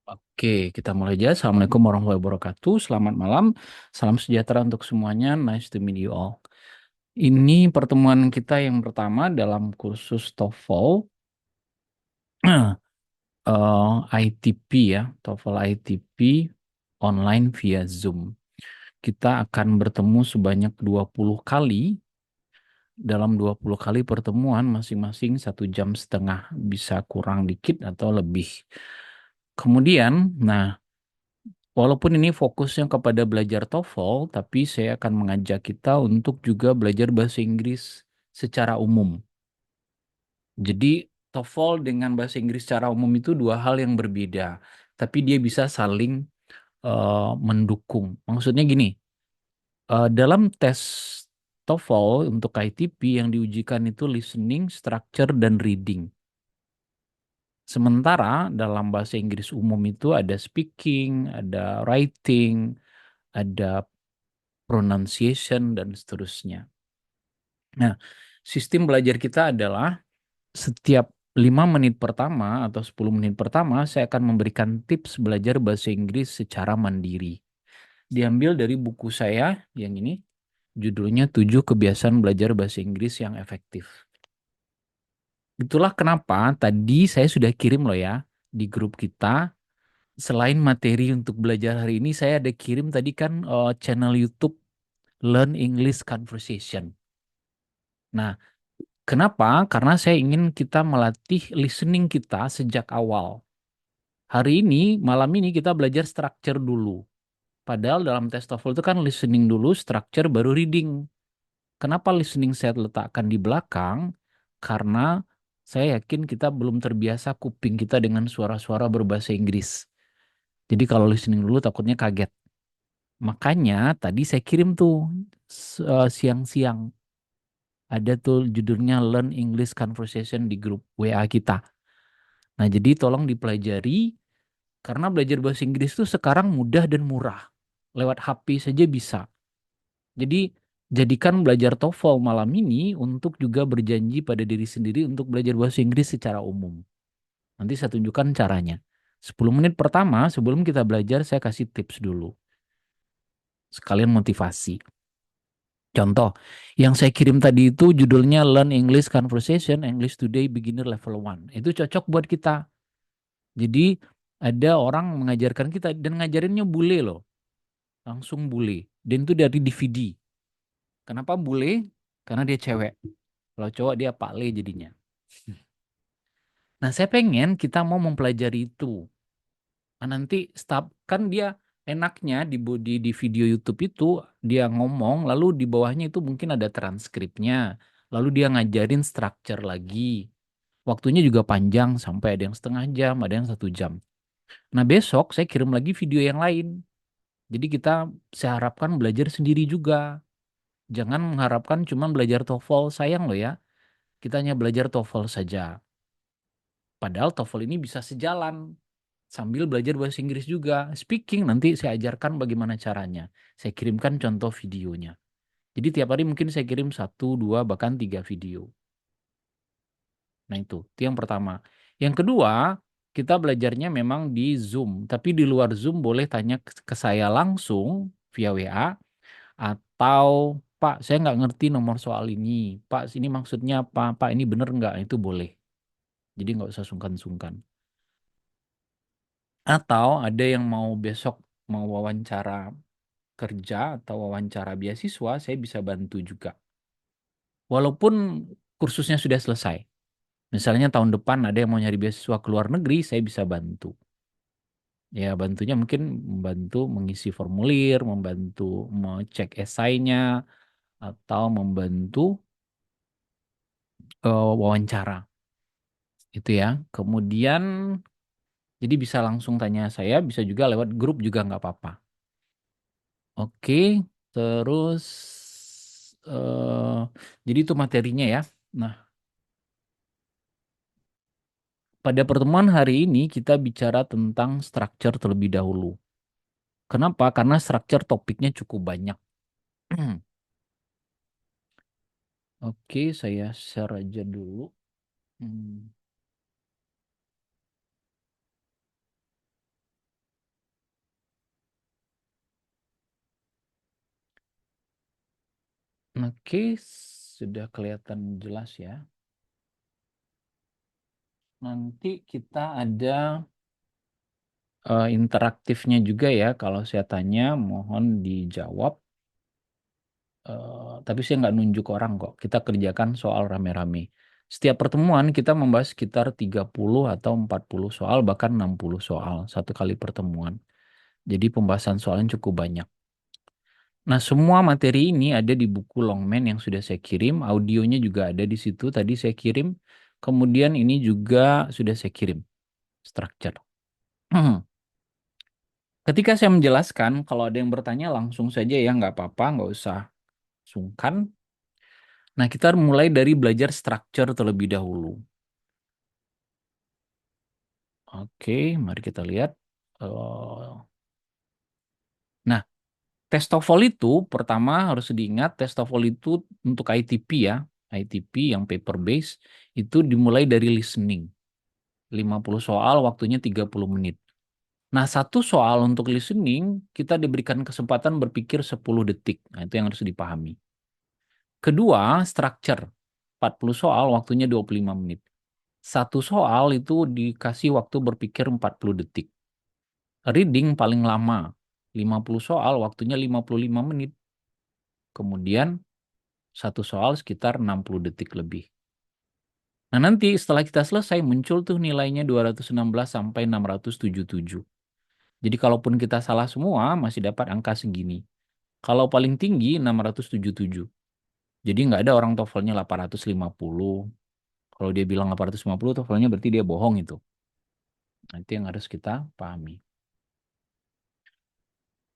Oke, kita mulai aja. Assalamualaikum warahmatullahi wabarakatuh. Selamat malam. Salam sejahtera untuk semuanya. Nice to meet you all. Ini pertemuan kita yang pertama dalam kursus TOEFL ITP ya, TOEFL ITP online via Zoom. Kita akan bertemu sebanyak 20 kali. Dalam 20 kali pertemuan masing-masing 1 jam setengah, bisa kurang dikit atau lebih. Kemudian, nah, walaupun ini fokusnya kepada belajar TOEFL, tapi saya akan mengajak kita untuk juga belajar bahasa Inggris secara umum. Jadi TOEFL dengan bahasa Inggris secara umum itu dua hal yang berbeda, tapi dia bisa saling mendukung. Maksudnya gini, dalam tes TOEFL untuk ITP yang diujikan itu listening, structure, dan reading. Sementara dalam bahasa Inggris umum itu ada speaking, ada writing, ada pronunciation, dan seterusnya. Nah, sistem belajar kita adalah setiap 5 menit pertama atau 10 menit pertama saya akan memberikan tips belajar bahasa Inggris secara mandiri. Diambil dari buku saya yang ini, judulnya 7 Kebiasaan Belajar Bahasa Inggris yang Efektif. Itulah kenapa tadi saya sudah kirim loh ya di grup kita. Selain materi untuk belajar hari ini, saya ada kirim tadi kan channel YouTube Learn English Conversation. Nah, kenapa? Karena saya ingin kita melatih listening kita sejak awal. Hari ini, malam ini kita belajar structure dulu. Padahal dalam tes TOEFL itu kan listening dulu, structure baru reading. Kenapa listening saya letakkan di belakang? Karena saya yakin kita belum terbiasa kuping kita dengan suara-suara berbahasa Inggris. Jadi kalau listening dulu takutnya kaget. Makanya tadi saya kirim tuh siang-siang. Ada tuh judulnya Learn English Conversation di grup WA kita. Nah, jadi tolong dipelajari karena belajar bahasa Inggris itu sekarang mudah dan murah. Lewat HP saja bisa. Jadi, jadikan belajar TOEFL malam ini untuk juga berjanji pada diri sendiri untuk belajar bahasa Inggris secara umum. Nanti saya tunjukkan caranya. 10 menit pertama sebelum kita belajar saya kasih tips dulu. Sekalian motivasi. Contoh, yang saya kirim tadi itu judulnya Learn English Conversation English Today Beginner Level 1. Itu cocok buat kita. Jadi ada orang mengajarkan kita dan ngajarinnya bule loh, langsung bule. Dan itu dari DVD. Kenapa bule? Karena dia cewek. Kalau cowok dia Pak Le jadinya. Nah, saya pengen kita mau mempelajari itu. Nah, nanti stop kan dia enaknya di video YouTube itu dia ngomong lalu di bawahnya itu mungkin ada transkripnya. Lalu dia ngajarin structure lagi. Waktunya juga panjang sampai ada yang setengah jam, ada yang 1 jam. Nah, besok saya kirim lagi video yang lain. Jadi kita saya harapkan belajar sendiri juga. Jangan mengharapkan cuma belajar TOEFL, sayang loh ya. Kita hanya belajar TOEFL saja. Padahal TOEFL ini bisa sejalan sambil belajar bahasa Inggris juga. Speaking nanti saya ajarkan bagaimana caranya. Saya kirimkan contoh videonya. Jadi tiap hari mungkin saya kirim 1, 2, bahkan 3 video. Nah itu yang pertama. Yang kedua, kita belajarnya memang di Zoom. Tapi di luar Zoom boleh tanya ke saya langsung via WA. Atau, Pak, saya nggak ngerti nomor soal ini. Pak, ini maksudnya apa? Pak, ini bener nggak? Itu boleh. Jadi nggak usah sungkan-sungkan. Atau ada yang mau besok mau wawancara kerja atau wawancara beasiswa, saya bisa bantu juga. Walaupun kursusnya sudah selesai. Misalnya tahun depan ada yang mau nyari beasiswa ke luar negeri, saya bisa bantu. Ya, bantunya mungkin membantu mengisi formulir, membantu mengecek esainya, atau membantu wawancara. Itu ya. Kemudian, jadi bisa langsung tanya saya, bisa juga lewat grup juga nggak apa-apa. Oke, terus eh jadi itu materinya ya. Nah, pada pertemuan hari ini kita bicara tentang structure terlebih dahulu. Kenapa? Karena structure topiknya cukup banyak. Oke, saya share aja dulu. Hmm. Oke, sudah kelihatan jelas ya. Nanti kita ada interaktifnya juga ya. Kalau saya tanya, mohon dijawab. Tapi saya nggak nunjuk orang kok. Kita kerjakan soal rame-rame. Setiap pertemuan kita membahas sekitar 30 atau 40 soal, bahkan 60 soal satu kali pertemuan. Jadi pembahasan soalnya cukup banyak. Nah, semua materi ini ada di buku Longman yang sudah saya kirim. Audionya juga ada di situ. Tadi saya kirim. Kemudian ini juga sudah saya kirim. Structure. Ketika saya menjelaskan, kalau ada yang bertanya langsung saja ya, nggak apa-apa, nggak usah sungkan. Nah, kita mulai dari belajar structure terlebih dahulu. Oke, mari kita lihat. Eh, nah, tes TOEFL itu pertama harus diingat tes TOEFL itu untuk ITP ya. ITP yang paper base itu dimulai dari listening. 50 soal waktunya 30 menit. Nah, satu soal untuk listening kita diberikan kesempatan berpikir 10 detik. Nah, itu yang harus dipahami. Kedua, structure. 40 soal waktunya 25 menit. Satu soal itu dikasih waktu berpikir 40 detik. Reading paling lama. 50 soal waktunya 55 menit. Kemudian satu soal sekitar 60 detik lebih. Nah, nanti setelah kita selesai muncul tuh nilainya 216 sampai 677. Jadi kalaupun kita salah semua masih dapat angka segini. Kalau paling tinggi 677. Jadi nggak ada orang TOEFL-nya 850. Kalau dia bilang 850 TOEFL-nya berarti dia bohong itu. Nanti yang harus kita pahami.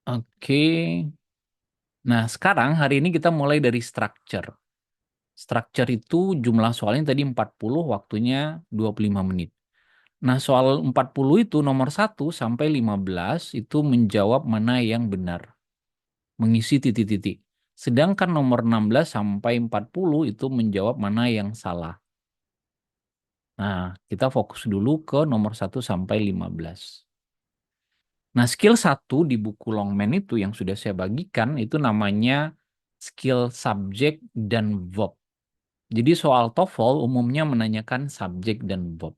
Oke. Nah, sekarang hari ini kita mulai dari structure. Structure itu jumlah soalnya tadi 40, waktunya 25 menit. Nah, soal 40 itu nomor 1 sampai 15 itu menjawab mana yang benar. Mengisi titik-titik. Sedangkan nomor 16 sampai 40 itu menjawab mana yang salah. Nah, kita fokus dulu ke nomor 1 sampai 15. Nah, skill 1 di buku Longman itu yang sudah saya bagikan itu namanya skill subjek dan verb. Jadi soal TOEFL umumnya menanyakan subjek dan verb.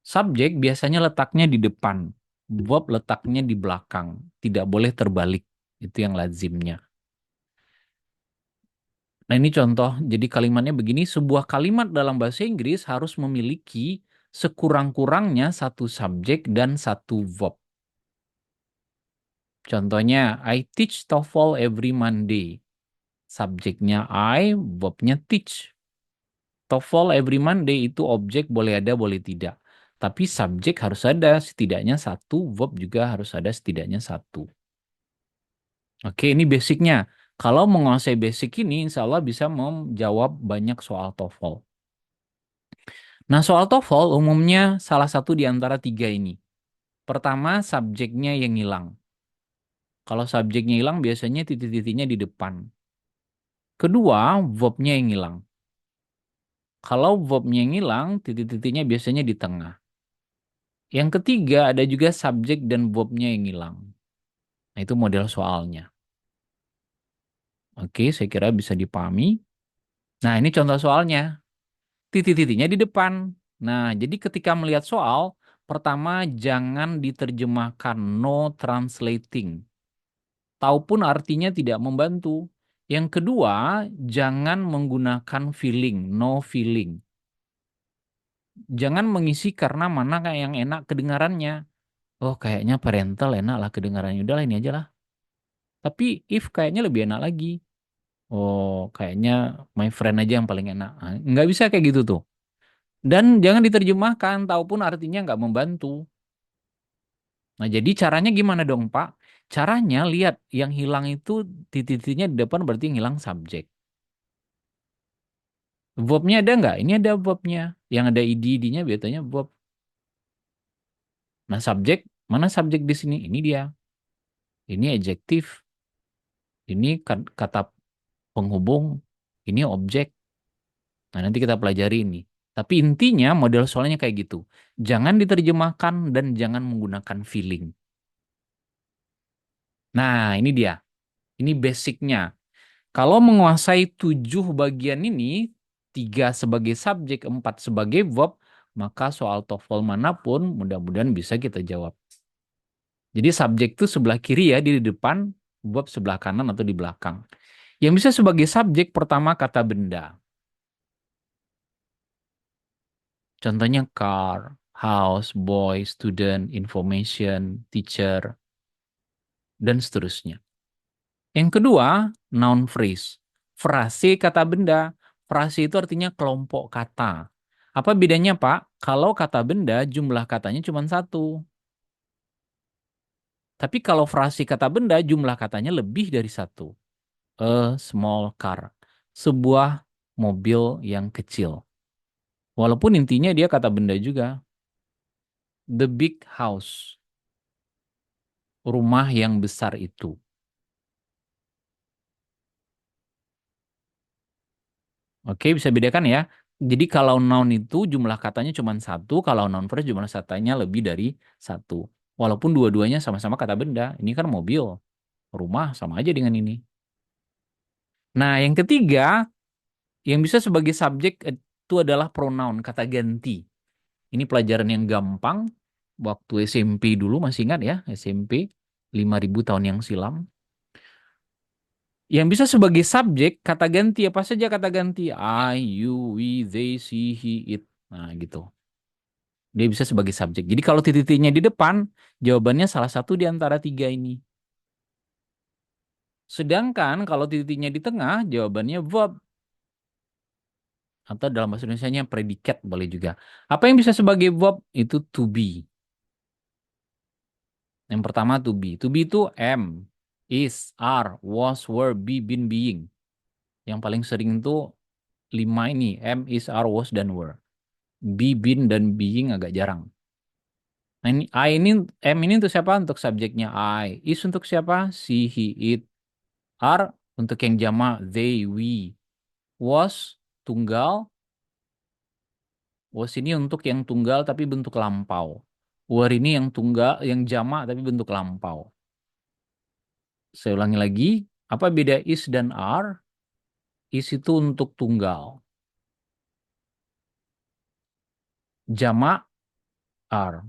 Subjek biasanya letaknya di depan, verb letaknya di belakang. Tidak boleh terbalik. Itu yang lazimnya. Nah, ini contoh. Jadi kalimatnya begini, sebuah kalimat dalam bahasa Inggris harus memiliki sekurang-kurangnya satu subjek dan satu verb. Contohnya, I teach TOEFL every Monday. Subjeknya I, verbnya teach. TOEFL every Monday itu objek boleh ada, boleh tidak. Tapi subjek harus ada setidaknya satu, verb juga harus ada setidaknya satu. Oke, ini basicnya. Kalau menguasai basic ini, insya Allah bisa menjawab banyak soal TOEFL. Nah, soal TOEFL umumnya salah satu di antara tiga ini. Pertama, subjeknya yang hilang. Kalau subjeknya hilang, biasanya titik-titiknya di depan. Kedua, verbnya yang hilang. Kalau verbnya yang hilang, titik-titiknya biasanya di tengah. Yang ketiga, ada juga subjek dan verbnya yang hilang. Nah, itu model soalnya. Oke, saya kira bisa dipahami. Nah, ini contoh soalnya. Titik-titiknya di depan. Nah, jadi ketika melihat soal, pertama jangan diterjemahkan no translating. Tahu pun artinya tidak membantu. Yang kedua, jangan menggunakan feeling, no feeling. Jangan mengisi karena mana yang enak kedengarannya. Oh, kayaknya parental enak lah kedengarannya. Udahlah ini aja lah. Tapi if kayaknya lebih enak lagi. Oh, kayaknya my friend aja yang paling enak. Nah, nggak bisa kayak gitu tuh. Dan jangan diterjemahkan, tahu pun artinya nggak membantu. Nah, jadi caranya gimana dong, Pak? Caranya lihat yang hilang itu titik-titiknya di depan berarti yang hilang subjek. Verbnya ada nggak? Ini ada verbnya. Yang ada id-nya biasanya verb. Nah, subjek, mana subjek di sini? Ini dia. Ini adjektif. Ini kata penghubung. Ini objek. Nah, nanti kita pelajari ini. Tapi intinya model soalnya kayak gitu. Jangan diterjemahkan dan jangan menggunakan feeling. Nah, ini dia. Ini basicnya. Kalau menguasai 7 bagian ini, 3 sebagai subjek, 4 sebagai verb, maka soal TOEFL manapun mudah-mudahan bisa kita jawab. Jadi subjek itu sebelah kiri ya, di depan, verb sebelah kanan atau di belakang. Yang bisa sebagai subjek pertama kata benda. Contohnya car, house, boy, student, information, teacher, dan seterusnya. Yang kedua, noun phrase. Frase kata benda. Frase itu artinya kelompok kata. Apa bedanya, Pak? Kalau kata benda, jumlah katanya cuma satu. Tapi kalau frase kata benda, jumlah katanya lebih dari satu. A small car. Sebuah mobil yang kecil. Walaupun intinya dia kata benda juga. The big house. Rumah yang besar itu. Oke, bisa bedakan ya. Jadi kalau noun itu jumlah katanya cuma satu, kalau noun phrase jumlah katanya lebih dari satu. Walaupun dua-duanya sama-sama kata benda. Ini kan mobil, rumah sama aja dengan ini. Nah, yang ketiga, yang bisa sebagai subjek itu adalah pronoun, kata ganti. Ini pelajaran yang gampang. Waktu SMP dulu masih ingat ya, SMP 5.000 tahun yang silam. Yang bisa sebagai subjek, kata ganti apa saja kata ganti? I, you, we, they, she, he, it. Nah, gitu. Dia bisa sebagai subjek. Jadi kalau titik-titiknya di depan, jawabannya salah satu di antara tiga ini. Sedangkan kalau titik-titiknya di tengah, jawabannya verb. Atau dalam bahasa Indonesianya predikat boleh juga. Apa yang bisa sebagai verb? Itu to be. Yang pertama to be. To be itu am, is, are, was, were, be, been, being. Yang paling sering itu lima ini. Am, is, are, was, dan were. Be, been, dan being agak jarang. Nah ini I ini M ini untuk siapa? Untuk subjeknya I. Is untuk siapa? She, he, it. Are untuk yang jamak they, we. Was tunggal. Was ini untuk yang tunggal tapi bentuk lampau. Were ini yang tunggal, yang jamak tapi bentuk lampau. Saya ulangi lagi. Apa beda is dan are? Is itu untuk tunggal. Jamak are.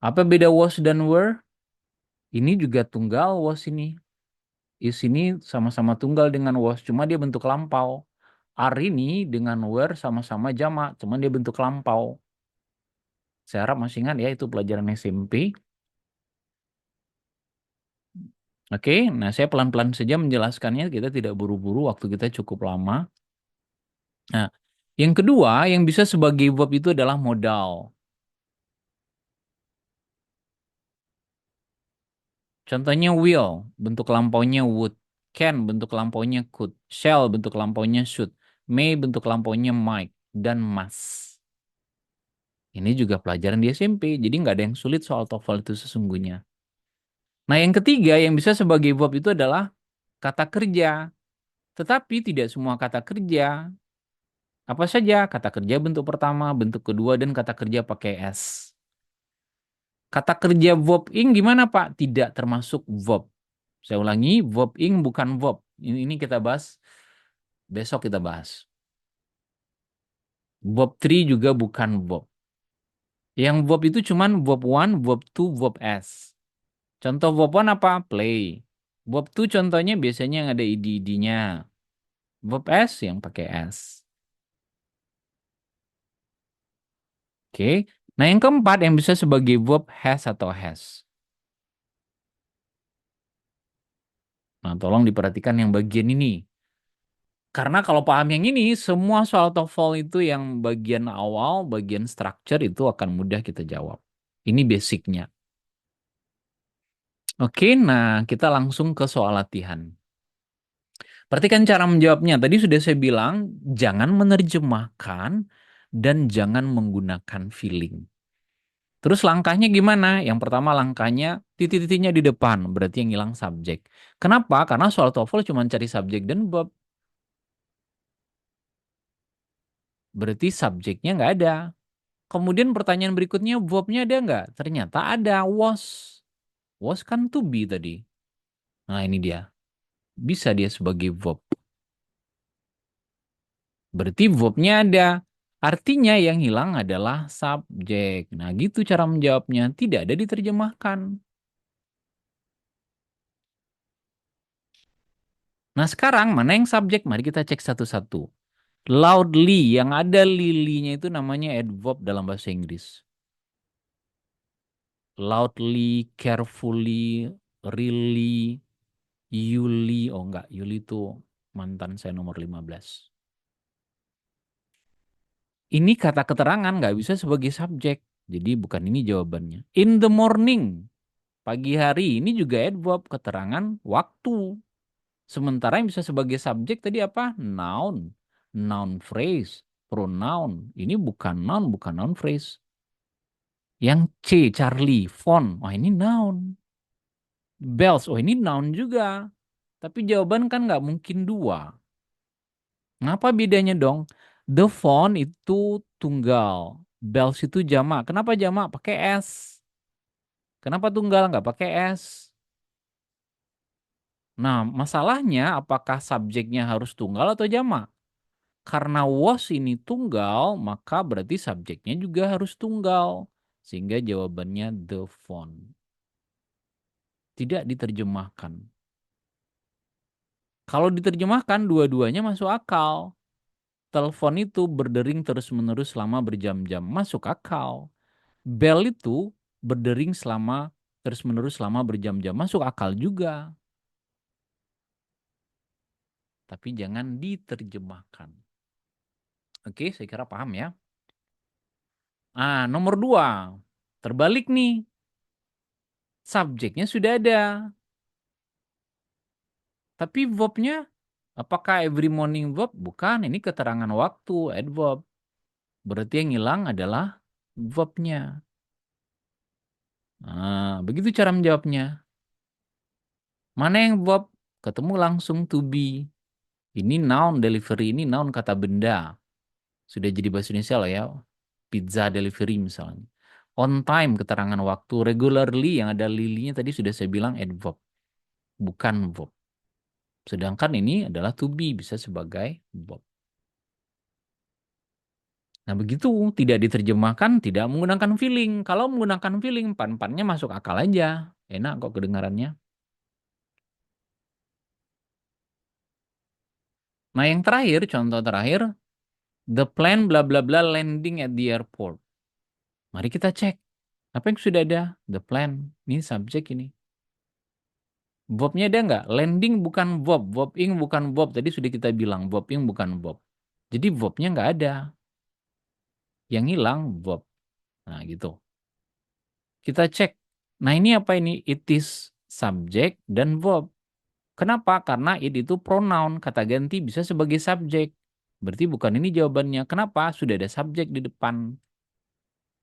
Apa beda was dan were? Ini juga tunggal was ini. Is ini sama-sama tunggal dengan was, cuma dia bentuk lampau. Are ini dengan were sama-sama jamak, cuma dia bentuk lampau. Saya harap masih ingat ya, itu pelajaran SMP. Oke, nah saya pelan-pelan saja menjelaskannya, kita tidak buru-buru, waktu kita cukup lama. Nah, yang kedua yang bisa sebagai verb itu adalah modal. Contohnya will, bentuk lampaunya would. Can, bentuk lampaunya could. Shall, bentuk lampaunya should. May, bentuk lampaunya might. Dan must. Ini juga pelajaran di SMP, jadi nggak ada yang sulit soal TOEFL itu sesungguhnya. Nah, yang ketiga yang bisa sebagai verb itu adalah kata kerja. Tetapi tidak semua kata kerja. Apa saja? Kata kerja bentuk pertama, bentuk kedua, dan kata kerja pakai S. Kata kerja verb ing gimana, Pak? Tidak termasuk verb. Saya ulangi, verb ing bukan verb. Ini kita bahas, besok kita bahas. Verb 3 juga bukan verb. Yang verb itu cuman verb 1, verb 2, verb S. Contoh verb 1 apa? Play. Verb 2 contohnya biasanya yang ada id-id-nya. Verb S yang pakai S. Oke. Nah, yang keempat yang bisa sebagai verb has atau has. Nah, tolong diperhatikan yang bagian ini. Karena kalau paham yang ini, semua soal TOEFL itu yang bagian awal, bagian structure itu akan mudah kita jawab. Ini basicnya. Oke, nah kita langsung ke soal latihan. Perhatikan cara menjawabnya. Tadi sudah saya bilang, jangan menerjemahkan dan jangan menggunakan feeling. Terus langkahnya gimana? Yang pertama langkahnya titik-titiknya di depan, berarti yang hilang subjek. Kenapa? Karena soal TOEFL cuma cari subjek dan verb. Berarti subjeknya nggak ada. Kemudian pertanyaan berikutnya, verbnya ada nggak? Ternyata ada, was. Was kan to be tadi. Nah ini dia. bisa dia sebagai verb. Berarti verbnya ada. Artinya yang hilang adalah subjek. Nah, gitu cara menjawabnya. Tidak ada diterjemahkan. Nah, sekarang mana yang subjek? Mari kita cek satu-satu. Loudly, yang ada lilinya itu namanya adverb dalam bahasa Inggris. Loudly, carefully, really, Yuli. Oh enggak, Yuli itu mantan saya nomor 15. Ini kata keterangan nggak bisa sebagai subjek. Jadi bukan ini jawabannya. In the morning, pagi hari, ini juga adverb, keterangan waktu. Sementara yang bisa sebagai subjek tadi apa? Noun. Noun phrase. Pronoun. Ini bukan noun, bukan noun phrase. Yang C, Charlie, phone. Oh ini noun. Bells. Oh ini noun juga. Tapi jawaban kan nggak mungkin dua. Ngapa bedanya dong? The phone itu tunggal. Bells itu jamak. Kenapa jamak? Pakai S. Kenapa tunggal nggak pakai S? Nah, masalahnya apakah subjeknya harus tunggal atau jamak? Karena was ini tunggal, maka berarti subjeknya juga harus tunggal. Sehingga jawabannya the phone. Tidak diterjemahkan. Kalau diterjemahkan, dua-duanya masuk akal. Telepon itu berdering terus-menerus selama berjam-jam. Masuk akal. Bell itu berdering terus-menerus selama berjam-jam. Masuk akal juga. Tapi jangan diterjemahkan. Oke, saya kira paham ya. Nomor 2. Terbalik nih. Subjeknya sudah ada. Tapi verbnya, apakah every morning verb? Bukan, ini keterangan waktu, adverb. Berarti yang hilang adalah verbnya. Begitu cara menjawabnya. Mana yang verb? Ketemu langsung to be. Ini noun delivery, ini noun kata benda. Sudah jadi bahasa Indonesia lah ya. Pizza delivery misalnya. On time, keterangan waktu. Regularly, yang ada lilinya tadi sudah saya bilang adverb. Bukan verb. Sedangkan ini adalah to be, bisa sebagai verb. Nah begitu, tidak diterjemahkan, tidak menggunakan feeling. Kalau menggunakan feeling, pan-pannya masuk akal aja. Enak kok kedengarannya. Nah yang terakhir, contoh terakhir, the plane bla bla bla landing at the airport. Mari kita cek. Apa yang sudah ada? The plane. Ini subjek ini. Verbnya ada nggak? Landing bukan verb. Verbing bukan verb. Tadi sudah kita bilang. Verbing bukan verb. Jadi verbnya nggak ada. Yang hilang verb. Nah gitu. Kita cek. Nah ini apa ini? It is subjek dan verb. Kenapa? Karena it itu pronoun. Kata ganti bisa sebagai subjek. Berarti bukan ini jawabannya. Kenapa? Sudah ada subjek di depan.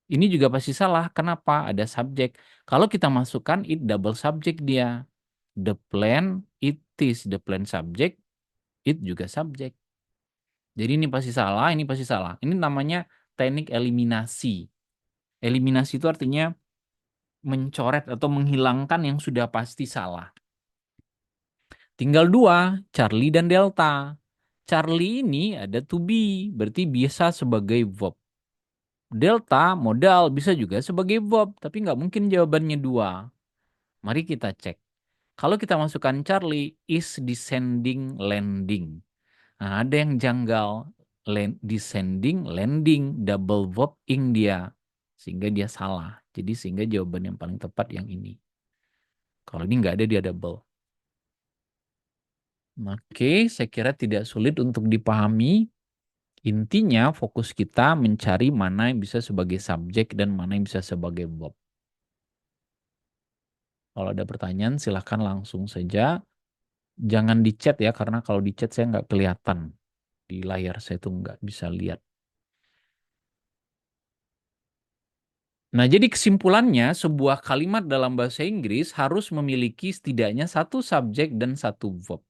Ini juga pasti salah. Kenapa? Ada subjek. Kalau kita masukkan it double subjek dia. The plan, it is the plan subject, it juga subjek. Jadi ini pasti salah, ini pasti salah. Ini namanya teknik eliminasi. Eliminasi itu artinya mencoret atau menghilangkan yang sudah pasti salah. Tinggal dua, Charlie dan Delta. Charlie ini ada to be, berarti biasa sebagai verb. Delta, modal, bisa juga sebagai verb, tapi nggak mungkin jawabannya dua. Mari kita cek. Kalau kita masukkan Charlie, is descending, landing. Nah, ada yang janggal. Descending, landing, double verb ing dia. Sehingga dia salah. Jadi sehingga jawaban yang paling tepat yang ini. Kalau ini nggak ada, dia double. Oke, saya kira tidak sulit untuk dipahami. Intinya fokus kita mencari mana yang bisa sebagai subjek dan mana yang bisa sebagai verb. Kalau ada pertanyaan silahkan langsung saja. Jangan di chat ya, karena kalau di chat saya nggak kelihatan. Di layar saya tuh nggak bisa lihat. Nah, jadi kesimpulannya, sebuah kalimat dalam bahasa Inggris harus memiliki setidaknya satu subjek dan satu verb.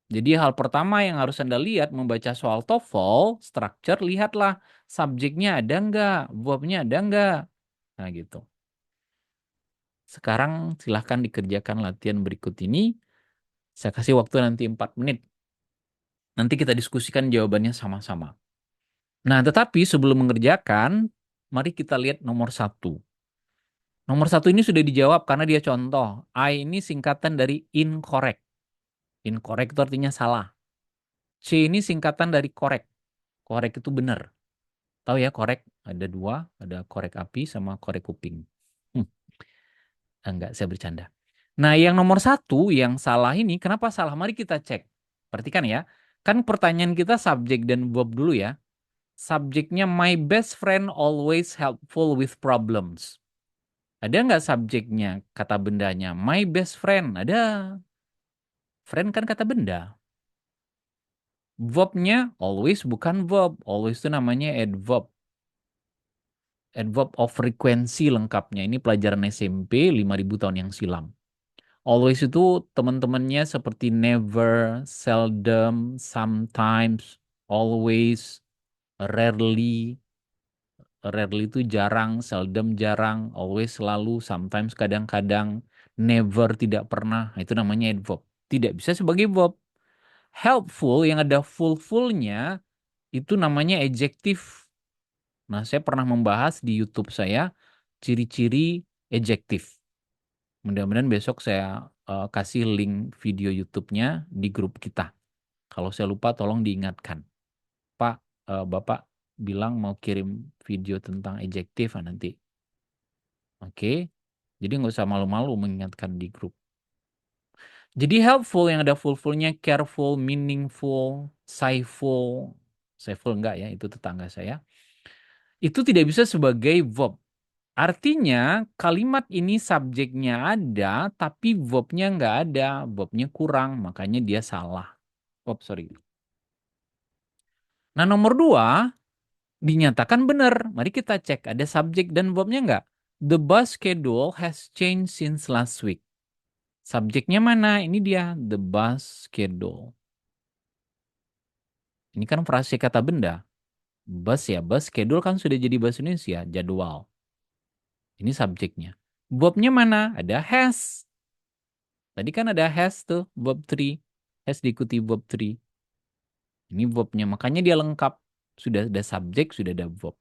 Jadi hal pertama yang harus Anda lihat membaca soal TOEFL, structure, lihatlah subjeknya ada nggak, verbnya ada nggak. Nah gitu. Sekarang silahkan dikerjakan latihan berikut ini. Saya kasih waktu nanti 4 menit. Nanti kita diskusikan jawabannya sama-sama. Nah, tetapi sebelum mengerjakan, mari kita lihat nomor satu. Nomor satu ini sudah dijawab karena dia contoh. I ini singkatan dari incorrect. Incorrect itu artinya salah. C ini singkatan dari correct. Correct itu benar. Tahu ya korek? Ada dua, ada korek api sama korek kuping. Hmm, enggak, saya bercanda. Nah, yang nomor satu, yang salah ini, kenapa salah? Mari kita cek. Perhatikan ya. Kan pertanyaan kita subjek dan verb dulu ya. Subjeknya my best friend always helpful with problems. Ada nggak subjeknya, kata bendanya? My best friend, ada. Friend kan kata benda. Verbnya always bukan verb. Always itu namanya adverb. Adverb of frequency lengkapnya. Ini pelajaran SMP 5.000 tahun yang silam. Always itu teman-temannya seperti never, seldom, sometimes, always, rarely. Rarely itu jarang, seldom jarang, always selalu, sometimes kadang-kadang, never tidak pernah. Nah, itu namanya adverb. Tidak bisa sebagai verb. Helpful yang ada full-fullnya itu namanya adjective. Nah, saya pernah membahas di YouTube saya ciri-ciri adjektif. Mudah-mudahan besok saya kasih link video YouTube-nya di grup kita. Kalau saya lupa tolong diingatkan. Pak, Bapak bilang mau kirim video tentang adjektif nanti. Oke. Jadi nggak usah malu-malu mengingatkan di grup. Jadi helpful yang ada full-fullnya careful, meaningful, sightful. Sightful enggak ya, itu tetangga saya. Itu tidak bisa sebagai verb. Artinya kalimat ini subjeknya ada, tapi verbnya nggak ada. Verbnya kurang, makanya dia salah. Oh, sorry. Nah, nomor dua, dinyatakan benar. Mari kita cek, ada subjek dan verbnya nggak? The bus schedule has changed since last week. Subjeknya mana? Ini dia, the bus schedule. Ini kan frase kata benda. Bus ya, bus schedule kan sudah jadi bahasa Indonesia, jadwal. Ini subjeknya. Verbnya mana? Ada has. Tadi kan ada has tuh, verb 3. Has diikuti verb 3. Ini verbnya, makanya dia lengkap. Sudah ada subjek, sudah ada verb.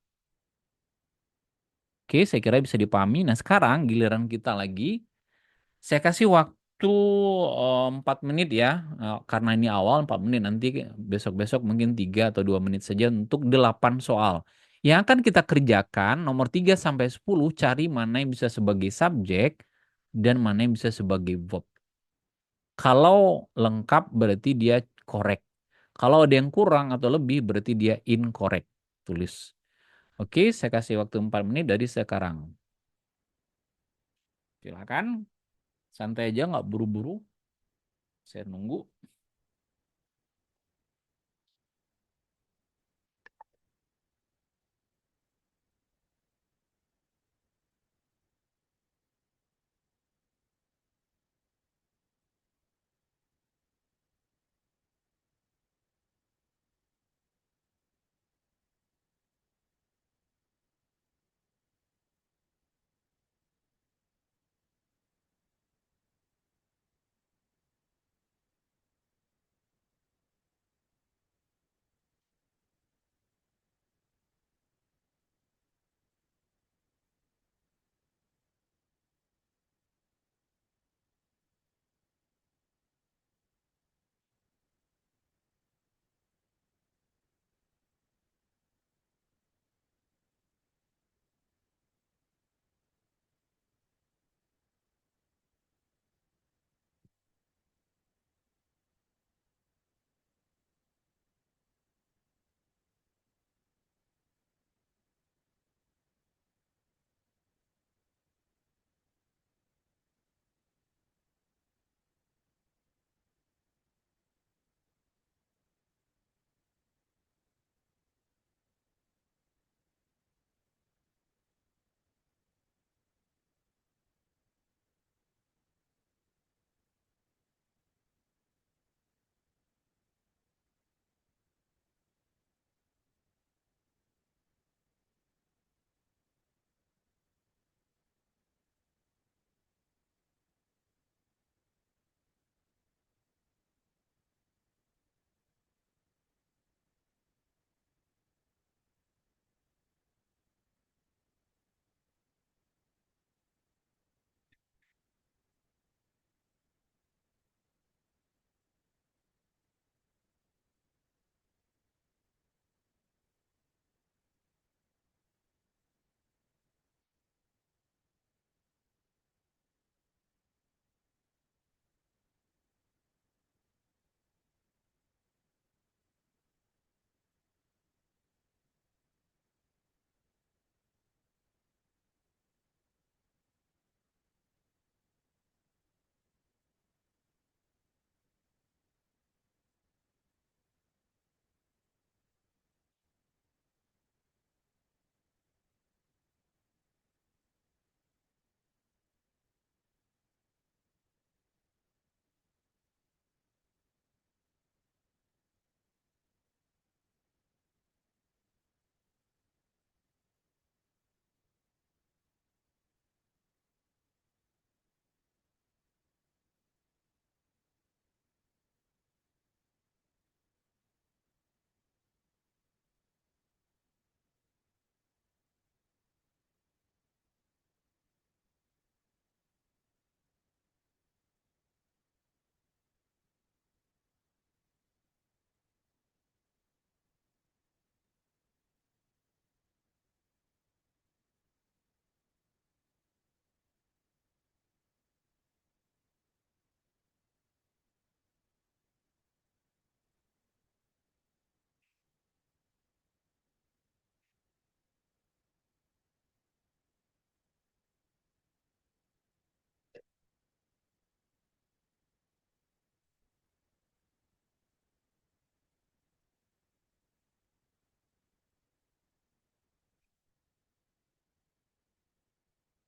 Oke, saya kira bisa dipahami. Nah, sekarang giliran kita lagi. Saya kasih waktu 4 menit ya. Karena ini awal 4 menit. Nanti besok-besok mungkin 3 atau 2 menit saja untuk 8 soal. Yang akan kita kerjakan nomor 3 sampai 10 cari mana yang bisa sebagai subjek dan mana yang bisa sebagai verb. Kalau lengkap berarti dia correct. Kalau ada yang kurang atau lebih berarti dia incorrect. Tulis. Oke, saya kasih waktu 4 menit dari sekarang. Silakan. Santai aja, nggak buru-buru. Saya nunggu.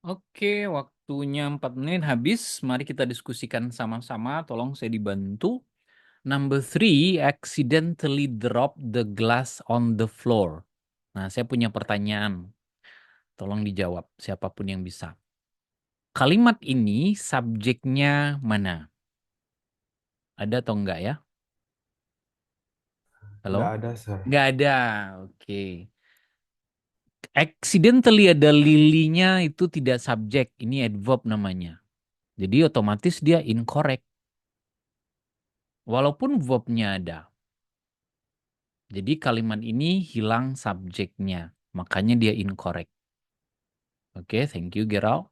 Oke, waktunya 4 menit habis. Mari kita diskusikan sama-sama. Tolong saya dibantu. Number 3, accidentally drop the glass on the floor. Nah, saya punya pertanyaan. Tolong dijawab, siapapun yang bisa. Kalimat ini subjeknya mana? Ada atau enggak ya? Halo? Nggak ada, Sir. Enggak ada. Oke. Accidentally ada lilinya itu tidak subjek. Ini adverb namanya. Jadi otomatis dia incorrect. Walaupun verbnya ada. Jadi kalimat ini hilang subjeknya. Makanya dia incorrect. Oke, thank you Gerald.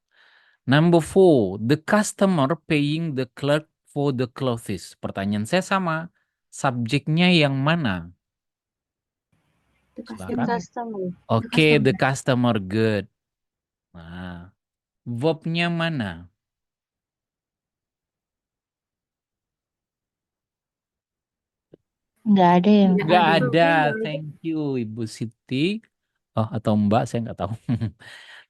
Number 4, the customer paying the clerk for the clothes. Pertanyaan saya sama. Subjeknya yang mana? The Silakan. customer. Oke, the customer good. Nah, verbnya mana? Nggak ada yang Nggak ada. Thank you, Ibu Siti. Oh, atau Mbak, saya nggak tahu.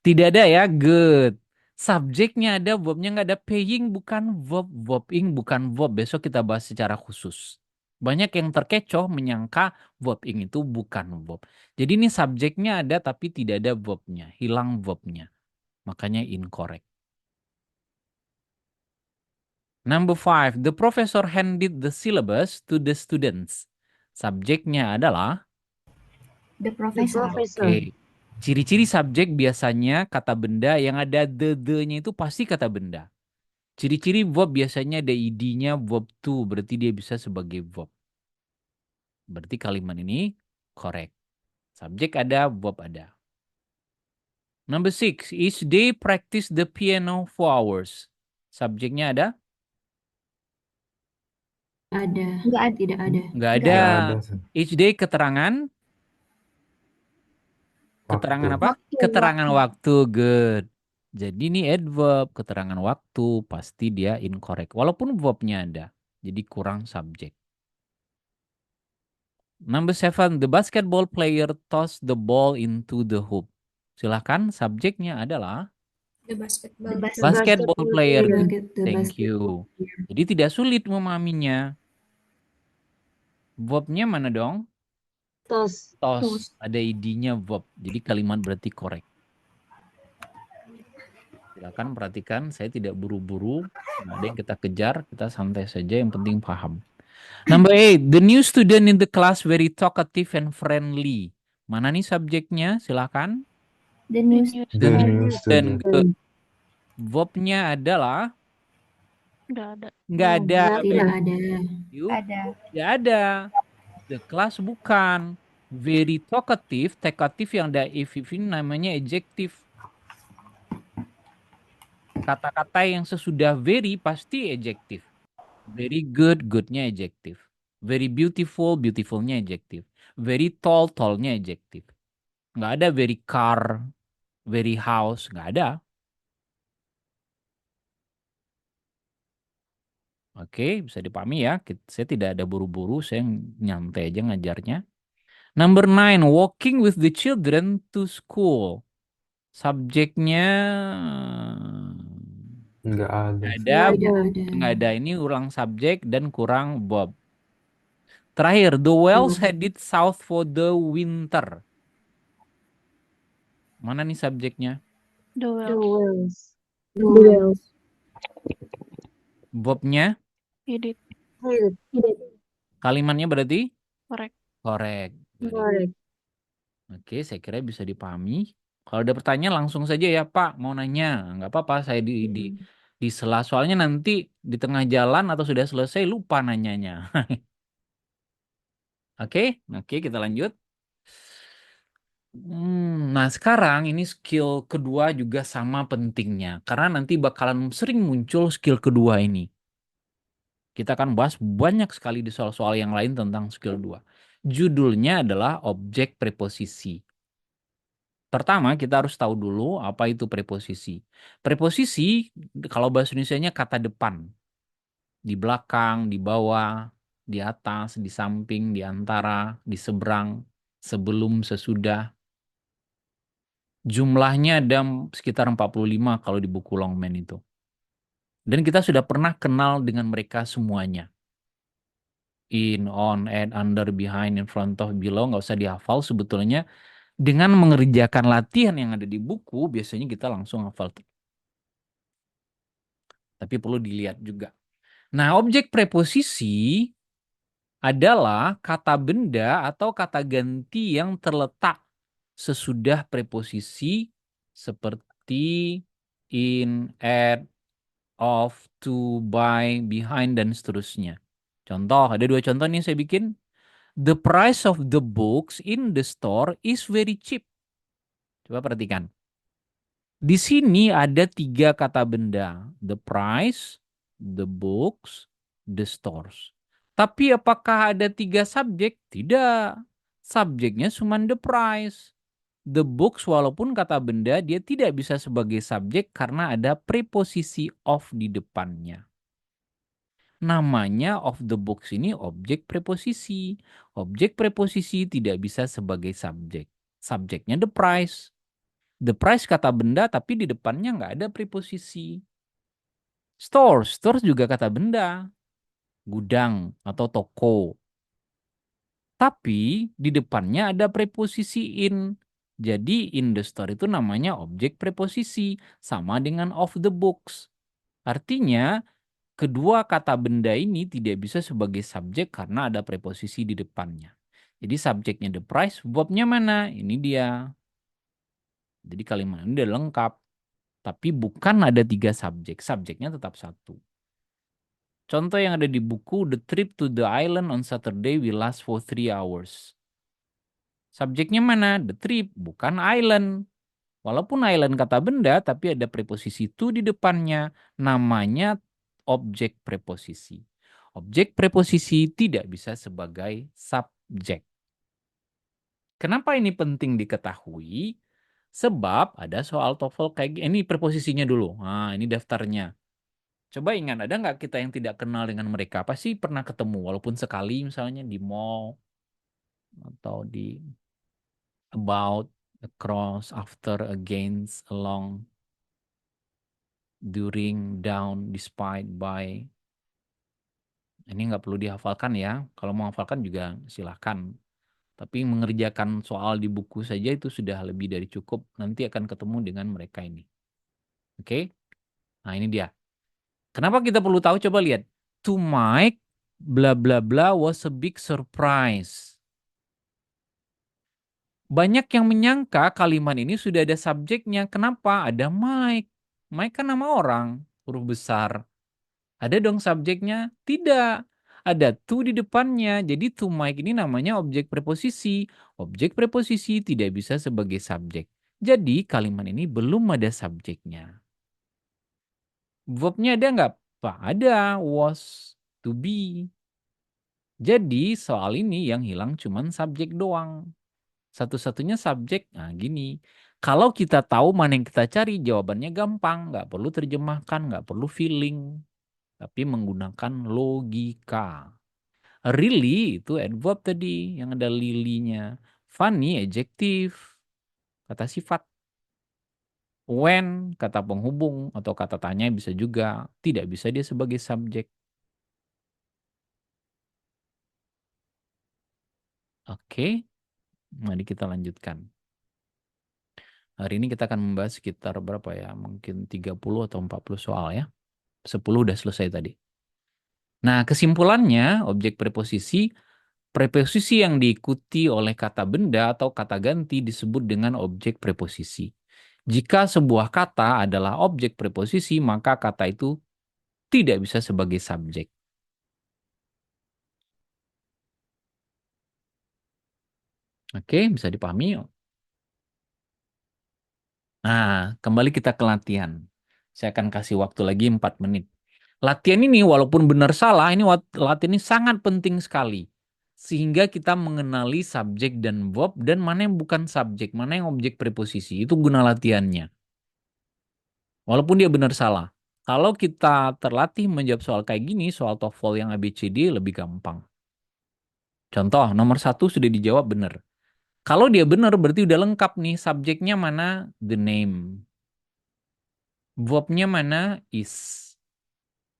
Tidak ada ya, good. Subjeknya ada, verbnya nggak ada. Paying bukan verb, verbing bukan verb. Besok kita bahas secara khusus. Banyak yang terkecoh menyangka verbing itu bukan verb. Jadi ini subjeknya ada tapi tidak ada verbnya. Hilang verbnya. Makanya incorrect. Number 5, the professor handed the syllabus to the students. Subjeknya adalah, the professor. oke. Ciri-ciri subjek biasanya kata benda yang ada the-nya itu pasti kata benda. Ciri-ciri verb biasanya ada id-nya verb to, berarti dia bisa sebagai verb. Berarti kalimat ini correct. Subjek ada, verb ada. Number 6, each day practice the piano 4 hours. Subjeknya ada? Ada. Nggak ada. Tidak ada. Nggak Tidak ada. Nggak ada, Sir. Each day keterangan? Keterangan Waktu. apa? Keterangan waktu, good. Jadi ini adverb, keterangan waktu, pasti dia incorrect. Walaupun verbnya ada. Jadi kurang subjek. Number 7, the basketball player toss the ball into the hoop. Silahkan, subjeknya adalah The basketball. basketball player. The Thank you. Jadi tidak sulit memahaminya. Verbnya mana dong? Toss. Toss. Ada id-nya verb. Jadi kalimat berarti correct. Silakan perhatikan, saya tidak buru-buru. Nggak ada yang kita kejar, kita santai saja, yang penting paham. Number 8, the new student in the class very talkative and friendly. Mana nih subjeknya? Silakan. The new The new Dan student. verbnya adalah Nggak ada. nggak ada. Tidak ada. You? Ada. Nggak ada. The class bukan. Very talkative, talkative yang ada if ini namanya adjective. Kata-kata yang sesudah very pasti adjective. Very good, goodnya adjective. Very beautiful, beautifulnya adjective. Very tall, tallnya adjective. Nggak ada very car, very house, nggak ada. Oke, bisa dipahami ya. Saya tidak ada buru-buru, saya nyantai aja ngajarnya. Number 9, walking with the children to school. Subjeknya Nggak ada. ada, nggak ada. Ini ulang subjek dan kurang verb. Terakhir, the whales headed south for the winter. Mana nih subjeknya? The The Wells. Wells. Verbnya? Edit. Kalimatnya berarti? Correct. Correct. Oke, saya kira bisa dipahami. Kalau ada pertanyaan langsung saja ya Pak, mau nanya. Nggak apa-apa, saya di sela. Soalnya nanti di tengah jalan atau sudah selesai lupa nanyanya. Oke, kita lanjut. Nah sekarang ini skill kedua juga sama pentingnya. Karena nanti bakalan sering muncul skill kedua ini. Kita akan bahas banyak sekali di soal-soal yang lain tentang skill 2. Judulnya adalah objek preposisi. Pertama, kita harus tahu dulu apa itu preposisi. Preposisi, kalau bahasa Indonesianya kata depan. Di belakang, di bawah, di atas, di samping, di antara, di seberang, sebelum, sesudah. Jumlahnya ada sekitar 45 kalau di buku Longman itu. Dan kita sudah pernah kenal dengan mereka semuanya. In, on, at, under, behind, in front of, below. Nggak usah dihafal sebetulnya. Dengan mengerjakan latihan yang ada di buku, biasanya kita langsung hafal. Tapi perlu dilihat juga. Nah, objek preposisi adalah kata benda atau kata ganti yang terletak sesudah preposisi seperti in, at, of, to, by, behind, dan seterusnya. Contoh, ada 2 contoh nih saya bikin. The price of the books in the store is very cheap. Coba perhatikan. Di sini ada 3 kata benda. The price, the books, the stores. Tapi apakah ada 3 subjek? Tidak. Subjeknya cuma the price. The books walaupun kata benda dia tidak bisa sebagai subjek karena ada preposisi of di depannya. Namanya of the books ini objek preposisi. Objek preposisi tidak bisa sebagai subjek. Subjeknya the price. The price kata benda tapi di depannya nggak ada preposisi. Stores juga kata benda. Gudang atau toko. Tapi di depannya ada preposisi in. Jadi in the store itu namanya objek preposisi. Sama dengan of the books. Artinya kedua kata benda ini tidak bisa sebagai subjek karena ada preposisi di depannya. Jadi subjeknya the price, verbnya mana? Ini dia. Jadi kalimat ini udah lengkap. Tapi bukan ada 3 subjek. Subjeknya tetap 1. Contoh yang ada di buku, the trip to the island on Saturday will last for 3 hours. Subjeknya mana? The trip, bukan island. Walaupun island kata benda, tapi ada preposisi to di depannya. Namanya objek preposisi. Objek preposisi tidak bisa sebagai subjek. Kenapa ini penting diketahui? Sebab ada soal TOEFL kayak gini. Ini preposisinya dulu. Nah, ini daftarnya. Coba ingat, ada nggak kita yang tidak kenal dengan mereka? Pasti pernah ketemu, walaupun sekali misalnya di mall, atau di about, across, after, against, along, during, down, despite, by. Ini nggak perlu dihafalkan ya. Kalau mau hafalkan juga silahkan. Tapi mengerjakan soal di buku saja itu sudah lebih dari cukup. Nanti akan ketemu dengan mereka ini. Oke? Nah ini dia. Kenapa kita perlu tahu? Coba lihat. To Mike, bla bla bla was a big surprise. Banyak yang menyangka kalimat ini sudah ada subjeknya. Kenapa? Ada Mike. Mike kan nama orang, huruf besar. Ada dong subjeknya? Tidak. Ada to di depannya. Jadi to Mike ini namanya objek preposisi. Objek preposisi tidak bisa sebagai subjek. Jadi kalimat ini belum ada subjeknya. Verbnya ada nggak? Pak, ada. Was, to be. Jadi soal ini yang hilang cuman subjek doang. Satu-satunya subjek, nah gini. Kalau kita tahu mana yang kita cari, jawabannya gampang. Nggak perlu terjemahkan, nggak perlu feeling. Tapi menggunakan logika. Really itu adverb tadi, yang ada lilinya. Funny, adjektif, kata sifat. When, kata penghubung, atau kata tanya bisa juga. Tidak bisa dia sebagai subjek. Oke. Mari kita lanjutkan. Hari ini kita akan membahas sekitar berapa ya? Mungkin 30 atau 40 soal ya. 10 udah selesai tadi. Nah, kesimpulannya objek preposisi yang diikuti oleh kata benda atau kata ganti disebut dengan objek preposisi. Jika sebuah kata adalah objek preposisi, maka kata itu tidak bisa sebagai subjek. Oke, bisa dipahami? Nah, kembali kita ke latihan. Saya akan kasih waktu lagi 4 menit. Latihan ini walaupun benar salah, ini latihan ini sangat penting sekali. Sehingga kita mengenali subjek dan verb dan mana yang bukan subjek, mana yang objek preposisi. Itu guna latihannya. Walaupun dia benar salah. Kalau kita terlatih menjawab soal kayak gini, soal TOEFL yang ABCD lebih gampang. Contoh, nomor 1 sudah dijawab benar. Kalau dia benar berarti udah lengkap nih. Subjeknya mana? The name. Verbnya mana? Is.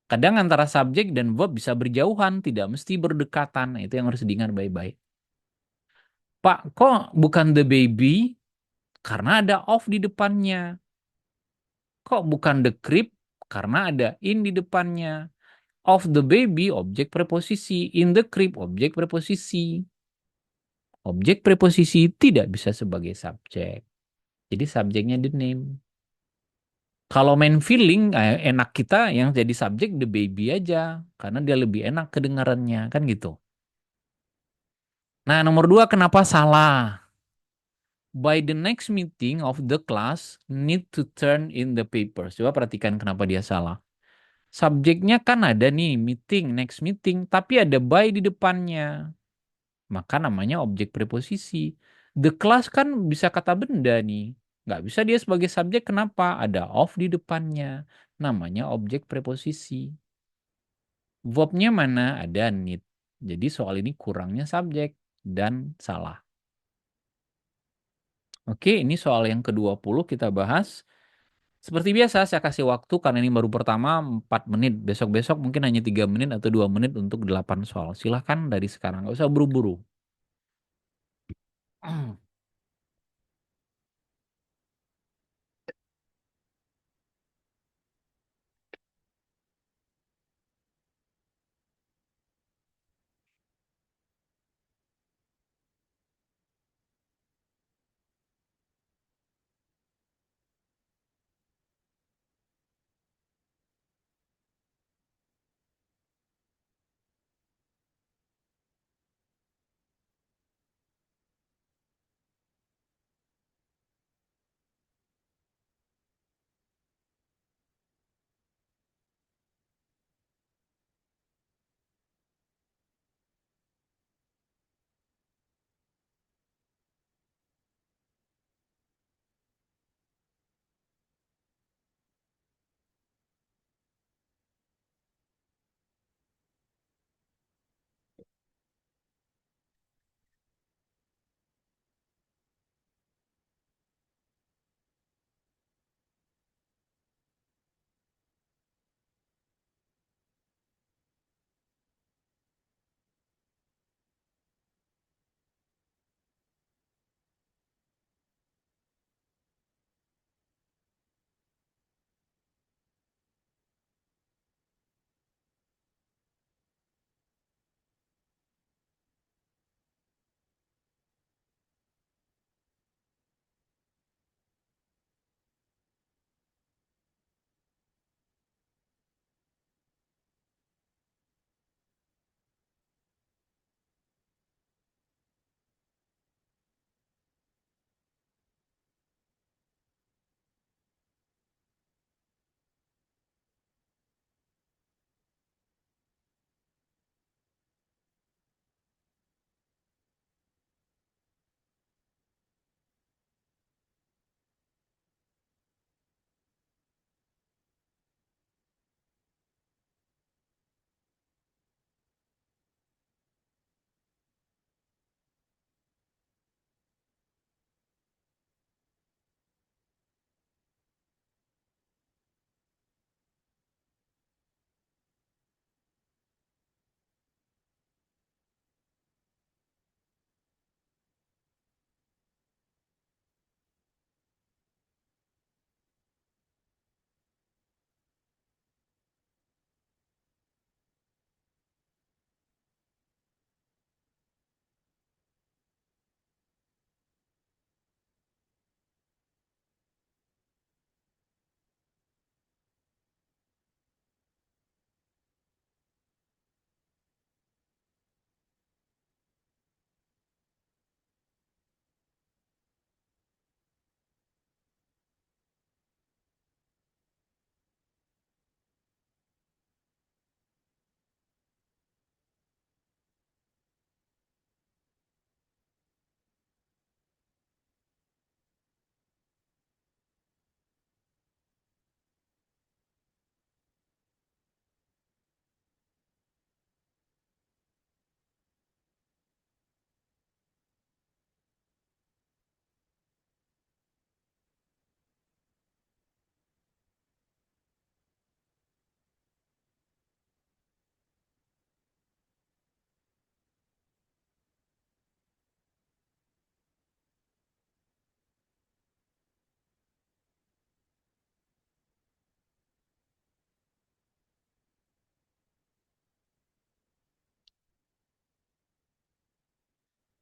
Kadang antara subjek dan verb bisa berjauhan, tidak mesti berdekatan. Nah, itu yang harus diingat baik-baik. Pak, kok bukan the baby? Karena ada of di depannya. Kok bukan the crib? Karena ada in di depannya. Of the baby, objek preposisi. In the crib, objek preposisi. Objek preposisi tidak bisa sebagai subjek. Jadi subjeknya the name. Kalau main feeling, enak kita yang jadi subjek the baby aja. Karena dia lebih enak kedengarannya. Kan gitu. Nah, nomor dua kenapa salah? By the next meeting of the class, need to turn in the papers. Coba perhatikan kenapa dia salah. Subjeknya kan ada nih, meeting, next meeting. Tapi ada by di depannya. Maka namanya objek preposisi. The class kan bisa kata benda nih. Nggak bisa dia sebagai subjek, kenapa? Ada of di depannya. Namanya objek preposisi. Verbnya mana? Ada need. Jadi soal ini kurangnya subjek dan salah. Oke, ini soal yang ke-20 kita bahas. Seperti biasa, saya kasih waktu karena ini baru pertama 4 menit. Besok-besok mungkin hanya 3 menit atau 2 menit untuk 8 soal. Silahkan dari sekarang, nggak usah buru-buru.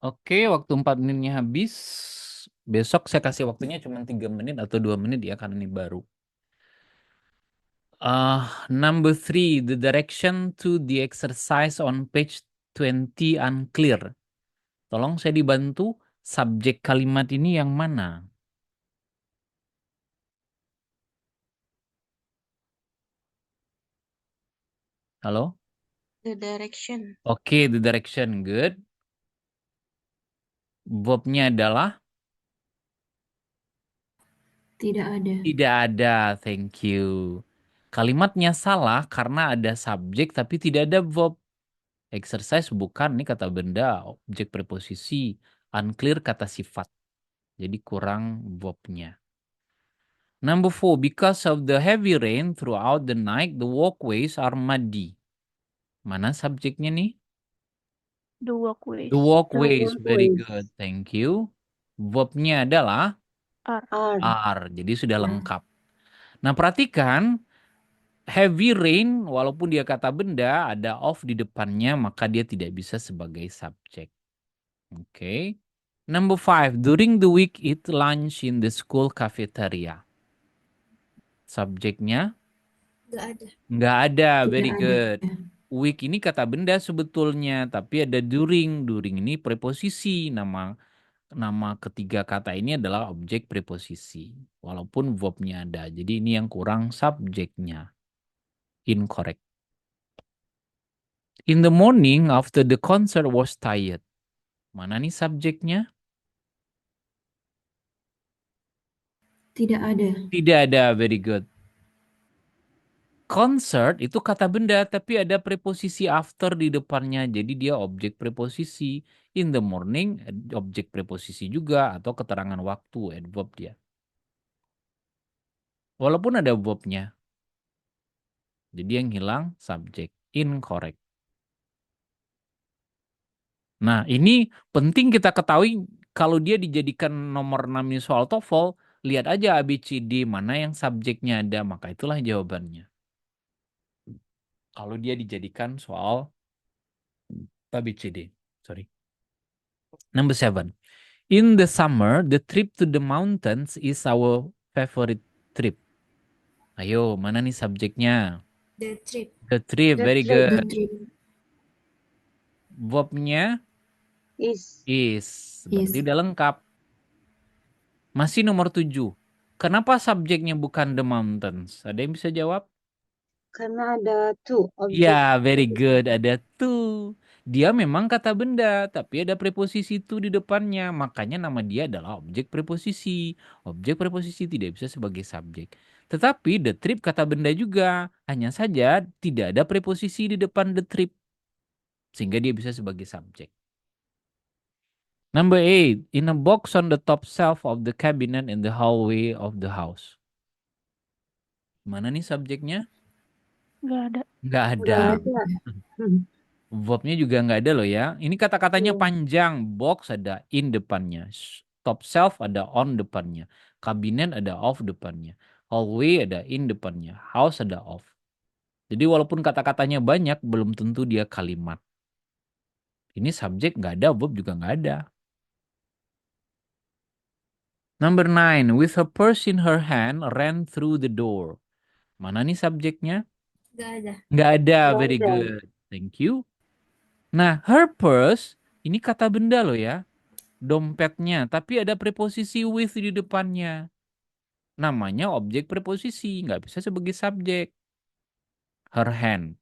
Oke, waktu 4 menitnya habis. Besok saya kasih waktunya cuma 3 menit atau 2 menit ya, karena ini baru. Number 3, the direction to the exercise on page 20 unclear. Tolong saya dibantu, subjek kalimat ini yang mana? Halo? The direction. Oke, the direction, good. Verbnya adalah? Tidak ada. Tidak ada, thank you. Kalimatnya salah karena ada subjek tapi tidak ada verb. Exercise bukan, ini kata benda, objek preposisi. Unclear kata sifat. Jadi kurang verbnya. Number 4, because of the heavy rain throughout the night, the walkways are muddy. Mana subjeknya nih? The walkways. The walkways, The very walkways. good, thank you. Verbnya adalah Are. are, jadi sudah Ya. lengkap. Nah, perhatikan heavy rain, walaupun dia kata benda, ada of di depannya, maka dia tidak bisa sebagai subjek. Oke. Number 5, during the week eat lunch in the school cafeteria. Subjeknya Nggak ada. nggak ada, Tidak very ada. good. Week ini kata benda sebetulnya, tapi ada during. During ini preposisi. Nama ketiga kata ini adalah objek preposisi. Walaupun verbnya ada. Jadi ini yang kurang, subjeknya. Incorrect. In the morning after the concert was tired. Mana nih subjeknya? Tidak ada. Tidak ada, very good. Concert itu kata benda tapi ada preposisi after di depannya. Jadi dia objek preposisi. In the morning objek preposisi juga atau keterangan waktu, adverb dia. Walaupun ada verbnya. Jadi yang hilang subjek. Incorrect. Nah, ini penting kita ketahui kalau dia dijadikan nomor 6 ini soal TOEFL, lihat aja ABCD mana yang subjeknya ada, maka itulah jawabannya. Kalau dia dijadikan soal ABCD. Sorry. Number 7. In the summer, the trip to the mountains is our favorite trip. Ayo, mana nih subjeknya? The trip. The trip, The very trip. The good. trip. Verbnya Is. berarti udah lengkap. Masih nomor 7. Kenapa subjeknya bukan the mountains? Ada yang bisa jawab? Karena ada to. Ya, very good. Ada to. Dia memang kata benda, tapi ada preposisi to di depannya. Makanya nama dia adalah objek preposisi. Objek preposisi tidak bisa sebagai subjek. Tetapi the trip kata benda juga. Hanya saja tidak ada preposisi di depan the trip. Sehingga dia bisa sebagai subjek. Number 8. In a box on the top shelf of the cabinet in the hallway of the house. Mana nih subjeknya? Nggak ada. Nggak ada. Nggak ada. Verbnya juga nggak ada loh ya. Ini kata-katanya panjang. Box ada in depannya. Top shelf ada on depannya. Kabinet ada off depannya. Hallway ada in depannya. House ada off. Jadi walaupun kata-katanya banyak, belum tentu dia kalimat. Ini subjek nggak ada, verb juga nggak ada. Number 9. With her purse in her hand, ran through the door. Mana nih subjeknya? Nggak ada. Nggak ada, Nggak very ada. good. Thank you. Nah, her purse, ini kata benda loh ya. Dompetnya, tapi ada preposisi with di depannya. Namanya objek preposisi, nggak bisa sebagai subjek. Her hand.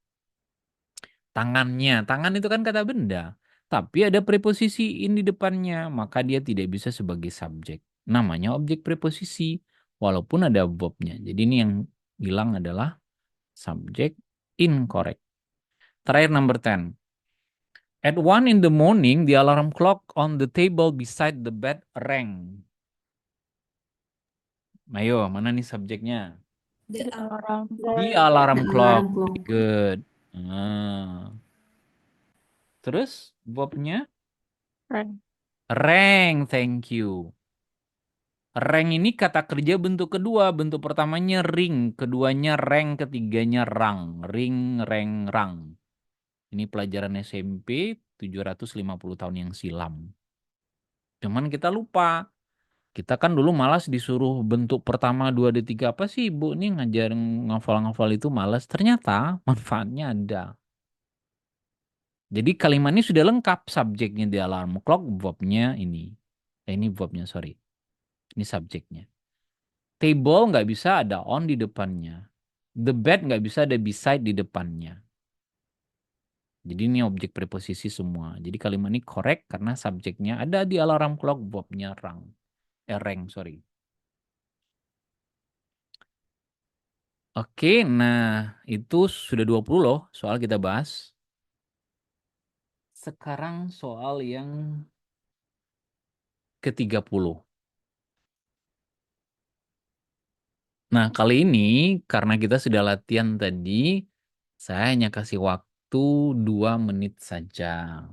Tangannya, tangan itu kan kata benda. Tapi ada preposisi in di depannya, maka dia tidak bisa sebagai subjek. Namanya objek preposisi, walaupun ada verbnya. Jadi ini yang hilang adalah subjek, incorrect. Terakhir number 10. At 1 in the morning, the alarm clock on the table beside the bed rang. Ayo, mana nih subjeknya? The Alarm. Di alarm The clock. alarm clock. Good. Terus verbnya? Rang. Rang, thank you. Rang ini kata kerja bentuk kedua. Bentuk pertamanya ring, keduanya rang, ketiganya rang. Ring, rang, rang. Ini pelajaran SMP 750 tahun yang silam. Cuman kita lupa. Kita kan dulu malas disuruh bentuk pertama 2 D 3 apa sih Ibu nih ngajar ngafal-ngafal itu malas. Ternyata manfaatnya ada. Jadi kalimat ini sudah lengkap subjeknya di alarm clock, verbnya ini. Ini verbnya sorry. Ini subjeknya. Table nggak bisa ada on di depannya. The bed nggak bisa ada beside di depannya. Jadi ini objek preposisi semua. Jadi kalimat ini correct karena subjeknya ada di alarm clock, verbnya rank, sorry. Oke, nah itu sudah 20 loh soal kita bahas. Sekarang soal yang ke-30. Nah, kali ini karena kita sudah latihan tadi, saya hanya kasih waktu 2 menit saja.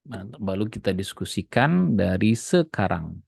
Nah, baru kita diskusikan dari sekarang.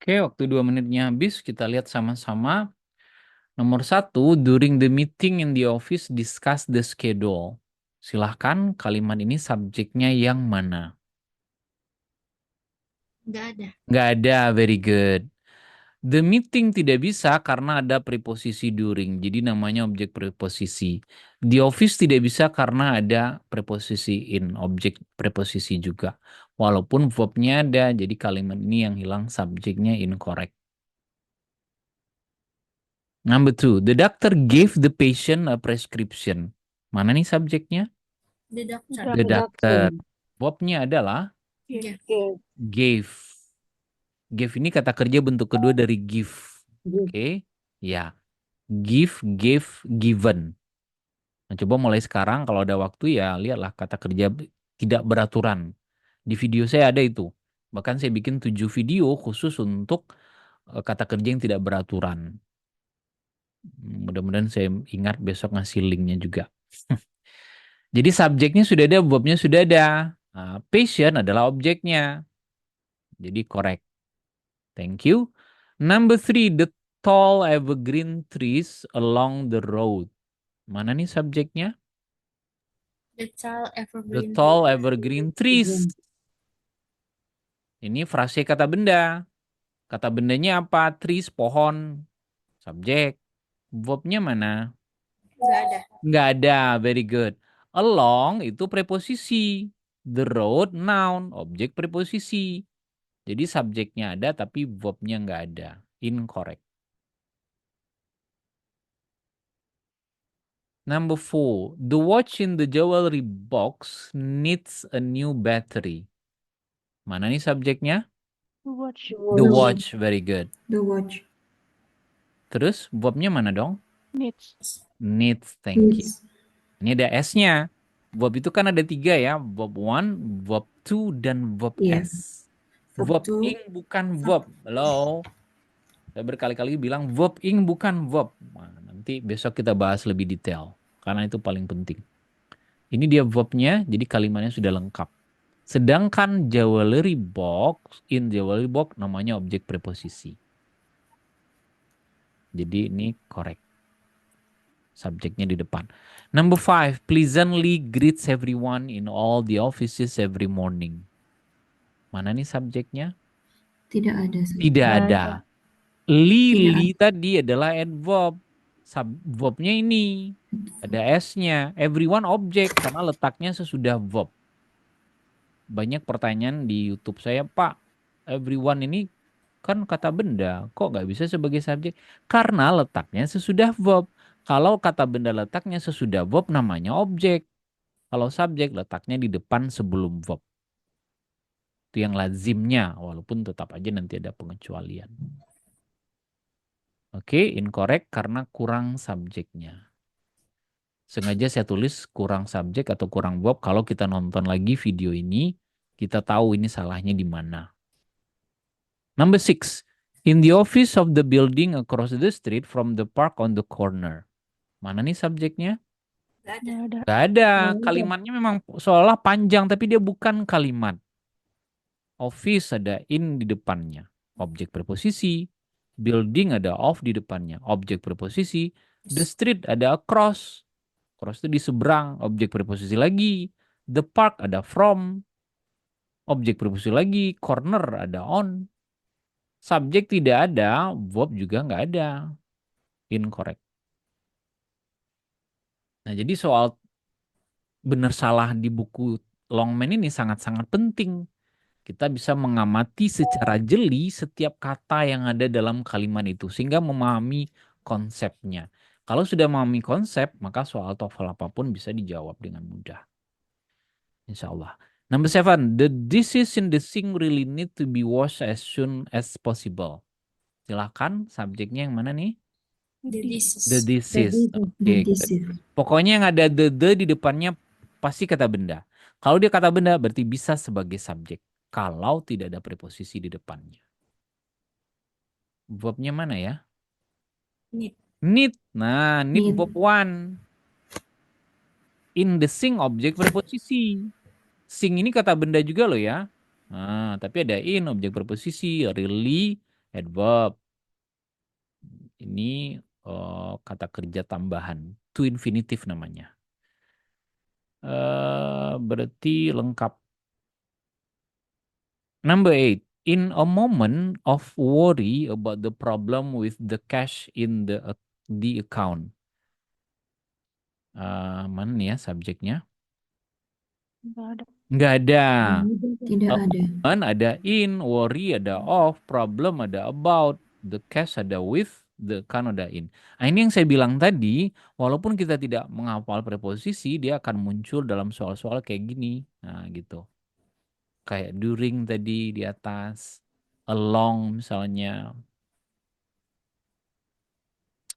Oke, waktu 2 menitnya habis, kita lihat sama-sama. Nomor 1, during the meeting in the office, discuss the schedule. Silahkan, kalimat ini subjeknya yang mana? Nggak ada. Nggak ada, very good. The meeting tidak bisa karena ada preposisi during, jadi namanya objek preposisi. The office tidak bisa karena ada preposisi in, objek preposisi juga. Walaupun verbnya ada, jadi kalimat ini yang hilang subjeknya incorrect. Number 2, the doctor gave the patient a prescription. Mana nih subjeknya? The doctor. The doctor. Doctor. Verbnya adalah Yeah. Iya. gave. Gave ini kata kerja bentuk kedua dari give. Give. Oke, ya. Give, gave, given. Nah, coba mulai sekarang kalau ada waktu ya lihatlah kata kerja tidak beraturan. Di video saya ada itu. Bahkan saya bikin 7 video khusus untuk kata kerja yang tidak beraturan. Mudah-mudahan saya ingat besok ngasih linknya juga. Jadi subjeknya sudah ada, verbnya sudah ada. Nah, patient adalah objeknya. Jadi correct. Thank you. Number 3, the tall evergreen trees along the road. Mana nih subjeknya? The tall The evergreen. tall evergreen trees. Ini frase kata benda. Kata bendanya apa? Trees, pohon. Subjek. Verbnya mana? Nggak ada. Nggak ada. Very good. Along itu preposisi. The road, noun. Objek preposisi. Jadi subjeknya ada tapi verbnya nggak ada. Incorrect. Number 4, the watch in the jewelry box needs a new battery. Mana nih subjeknya? Watch. The watch, very good. The watch. Terus verbnya mana dong? Needs. Needs, thank you. Needs. Ini ada S-nya. Verb itu kan ada 3 ya. Verb 1, verb 2, dan verb Iya. S. Verb Verb to. ing bukan verb. Halo. Saya berkali-kali bilang verb ing bukan verb. Nah, nanti besok kita bahas lebih detail. Karena itu paling penting. Ini dia verbnya, jadi kalimatnya sudah lengkap. Sedangkan jewelry box, in jewelry box namanya objek preposisi. Jadi ini correct. Subjeknya di depan. Number 5, pleasantly greets everyone in all the offices every morning. Mana nih subjeknya? Tidak ada. Tidak ada. Lily tadi adalah adverb. Verbnya ini. Ada S-nya. Everyone objek karena letaknya sesudah verb. Banyak pertanyaan di YouTube saya, Pak, everyone ini kan kata benda, kok nggak bisa sebagai subjek? Karena letaknya sesudah verb. Kalau kata benda letaknya sesudah verb namanya objek. Kalau subjek letaknya di depan sebelum verb. Itu yang lazimnya, walaupun tetap aja nanti ada pengecualian. Oke, incorrect karena kurang subjeknya. Sengaja saya tulis kurang subjek atau kurang verb. Kalau kita nonton lagi video ini, kita tahu ini salahnya di mana. Number 6. In the office of the building across the street from the park on the corner. Mana nih subjeknya? Gak ada. Nggak ada. Gak ada. Kalimatnya memang seolah panjang, tapi dia bukan kalimat. Office ada in di depannya. Objek preposisi. Building ada of di depannya. Objek preposisi. The street ada across. Across itu di seberang. Objek preposisi lagi. The park ada from. Objek preposisi lagi. Corner ada on. Subjek tidak ada. Verb juga nggak ada. Incorrect. Nah, jadi soal benar salah di buku Longman ini sangat-sangat penting. Kita bisa mengamati secara jeli setiap kata yang ada dalam kalimat itu sehingga memahami konsepnya. Kalau sudah memahami konsep, maka soal TOEFL apapun bisa dijawab dengan mudah. Insya Allah. Number 7, the dishes in the sink really need to be washed as soon as possible. Silakan, subjeknya yang mana nih? The dishes. The dishes. The Oke. dishes. Pokoknya yang ada the di depannya pasti kata benda. Kalau dia kata benda berarti bisa sebagai subjek. Kalau tidak ada preposisi di depannya. Verbnya mana ya? Need. Need. Nah, need Need. verb 1. In the sing objek preposisi. Sing ini kata benda juga loh ya. Nah, tapi ada in objek preposisi. Really adverb. Ini kata kerja tambahan. To infinitive namanya. Berarti lengkap. Number 8. In a moment of worry about the problem with the cash in the account. Mana nih ya subjeknya? Nggak ada. Nggak ada. Tidak ada. Ada in, worry ada of, problem ada about, the cash ada with, the account ada in. Nah, ini yang saya bilang tadi, walaupun kita tidak menghafal preposisi, dia akan muncul dalam soal-soal kayak gini. Nah, gitu. Kayak during tadi di atas, along misalnya.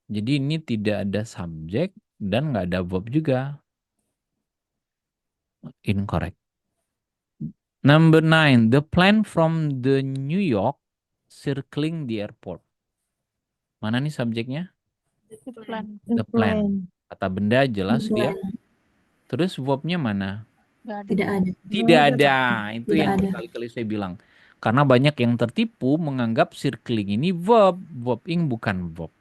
Jadi ini tidak ada subjek dan nggak ada verb juga. Incorrect. Number 9, the plane from the New York circling the airport. Mana nih subjeknya? The plan. The plan. Kata benda jelas The dia. plan. Terus verbnya mana? Nggak ada. Tidak ada. Tidak ada. Itu Tidak yang ada. berkali-kali saya bilang. Karena banyak yang tertipu menganggap circling ini verb. Verb ing bukan verb.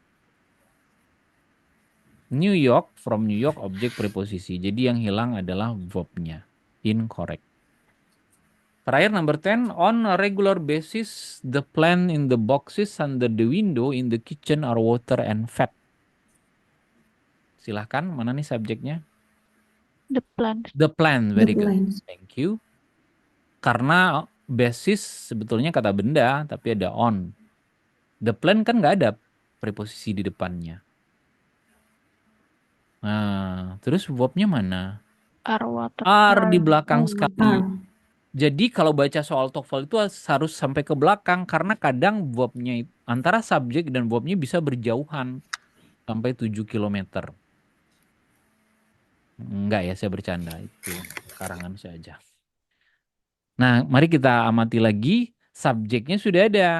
New York, from New York, objek preposisi. Jadi yang hilang adalah verbnya. Incorrect. Terakhir number 10, on a regular basis, the plant in the boxes under the window in the kitchen are water and fat. Silahkan, mana nih subjeknya? The plan. The plant, very The good. plants. Thank you. Karena basis sebetulnya kata benda, tapi ada on. The plant kan nggak ada preposisi di depannya. Nah, terus verbnya mana? Are water. Are di belakang sekali. Are. Jadi kalau baca soal TOEFL itu harus sampai ke belakang karena kadang verbnya antara subjek dan verbnya bisa berjauhan sampai 7 kilometer. Enggak ya, saya bercanda, itu karangan saja. Nah, mari kita amati lagi, subjeknya sudah ada.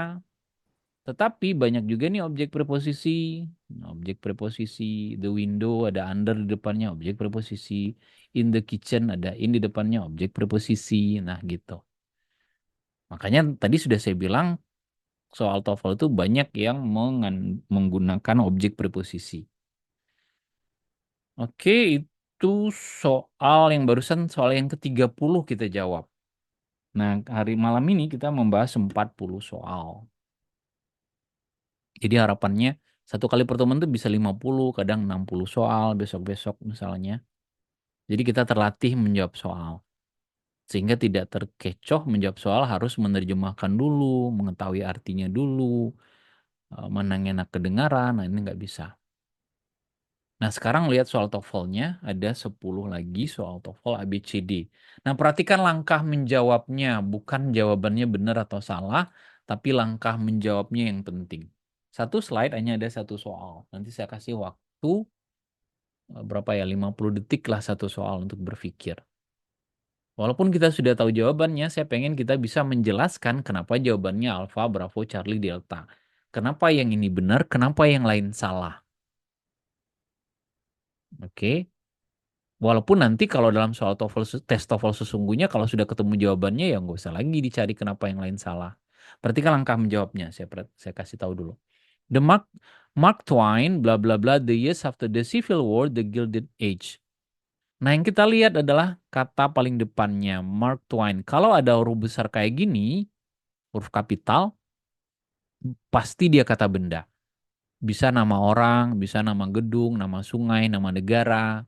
Tetapi banyak juga nih objek preposisi. Nah, objek preposisi, the window ada under di depannya, objek preposisi. In the kitchen ada in di depannya, objek preposisi. Nah, gitu. Makanya tadi sudah saya bilang soal TOEFL itu banyak yang menggunakan objek preposisi. Oke, itu soal yang barusan, soal yang ke-30 kita jawab. Nah, hari malam ini kita membahas 40 soal. Jadi harapannya satu kali pertemuan itu bisa 50, kadang 60 soal besok-besok misalnya. Jadi kita terlatih menjawab soal. Sehingga tidak terkecoh menjawab soal, harus menerjemahkan dulu, mengetahui artinya dulu, mana yang enak kedengaran, nah ini nggak bisa. Nah, sekarang lihat soal TOEFL-nya, ada 10 lagi soal TOEFL ABCD. Nah, perhatikan langkah menjawabnya, bukan jawabannya benar atau salah, tapi langkah menjawabnya yang penting. Satu slide hanya ada satu soal. Nanti saya kasih waktu berapa ya, 50 detik lah satu soal untuk berpikir. Walaupun kita sudah tahu jawabannya, saya pengen kita bisa menjelaskan kenapa jawabannya Alpha, Bravo, Charlie, Delta. Kenapa yang ini benar, kenapa yang lain salah. Oke. Walaupun nanti kalau dalam soal TOEFL, tes TOEFL sesungguhnya kalau sudah ketemu jawabannya ya nggak usah lagi dicari kenapa yang lain salah. Perhatikan langkah menjawabnya. Saya kasih tahu dulu. The Mark Twain, bla bla bla, the years after the Civil War, the Gilded Age. Nah, yang kita lihat adalah kata paling depannya, Mark Twain. Kalau ada huruf besar kayak gini, huruf kapital, pasti dia kata benda. Bisa nama orang, bisa nama gedung, nama sungai, nama negara.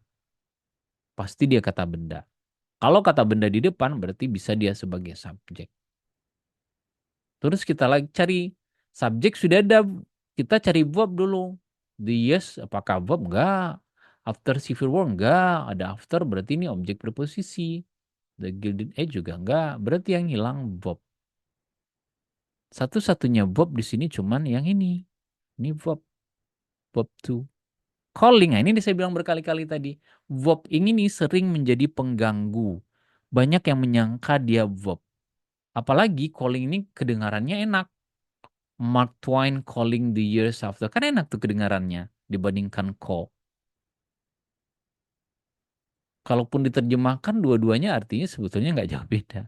Pasti dia kata benda. Kalau kata benda di depan, berarti bisa dia sebagai subjek. Terus kita lagi cari subjek, sudah ada. Kita cari verb dulu. The yes, apakah verb? Enggak. After Civil War? Enggak. Ada after, berarti ini objek preposisi. The Gilded Age juga enggak. Berarti yang hilang verb. Satu-satunya verb di sini cuman yang ini. Ini verb. Verb to. Calling, nah ini saya bilang berkali-kali tadi. Verb ini sering menjadi pengganggu. Banyak yang menyangka dia verb. Apalagi calling ini kedengarannya enak. Mark Twain calling the years after. Kan enak tuh kedengarannya dibandingkan call. Kalaupun diterjemahkan dua-duanya artinya sebetulnya nggak jauh beda.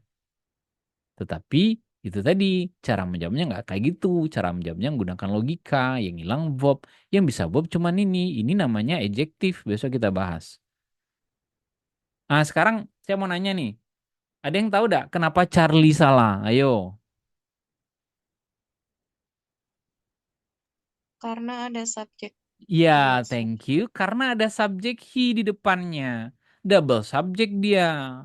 Tetapi itu tadi cara menjawabnya nggak kayak gitu. Cara menjawabnya menggunakan logika. Yang hilang verb. Yang bisa verb cuman ini. Ini namanya adjektif. Besok kita bahas. Nah sekarang saya mau nanya nih. Ada yang tahu nggak kenapa Charlie salah? Ayo. Karena ada subjek. Ya, Double thank you. Karena ada subjek he di depannya. Double subjek dia.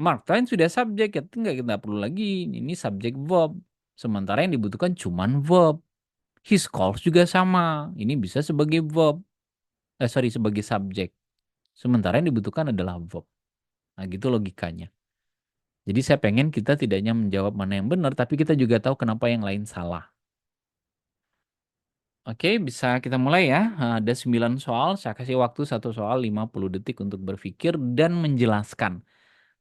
Mark Twain sudah subjek, ya tinggal kita perlu lagi. Ini subjek verb. Sementara yang dibutuhkan cuman verb. His calls juga sama. Ini bisa sebagai verb. Sorry, sebagai subjek. Sementara yang dibutuhkan adalah verb. Nah, gitu logikanya. Jadi saya pengen kita tidak hanya menjawab mana yang benar, tapi kita juga tahu kenapa yang lain salah. Oke, bisa kita mulai ya. Ada 9 soal, saya kasih waktu satu soal 50 detik untuk berpikir dan menjelaskan.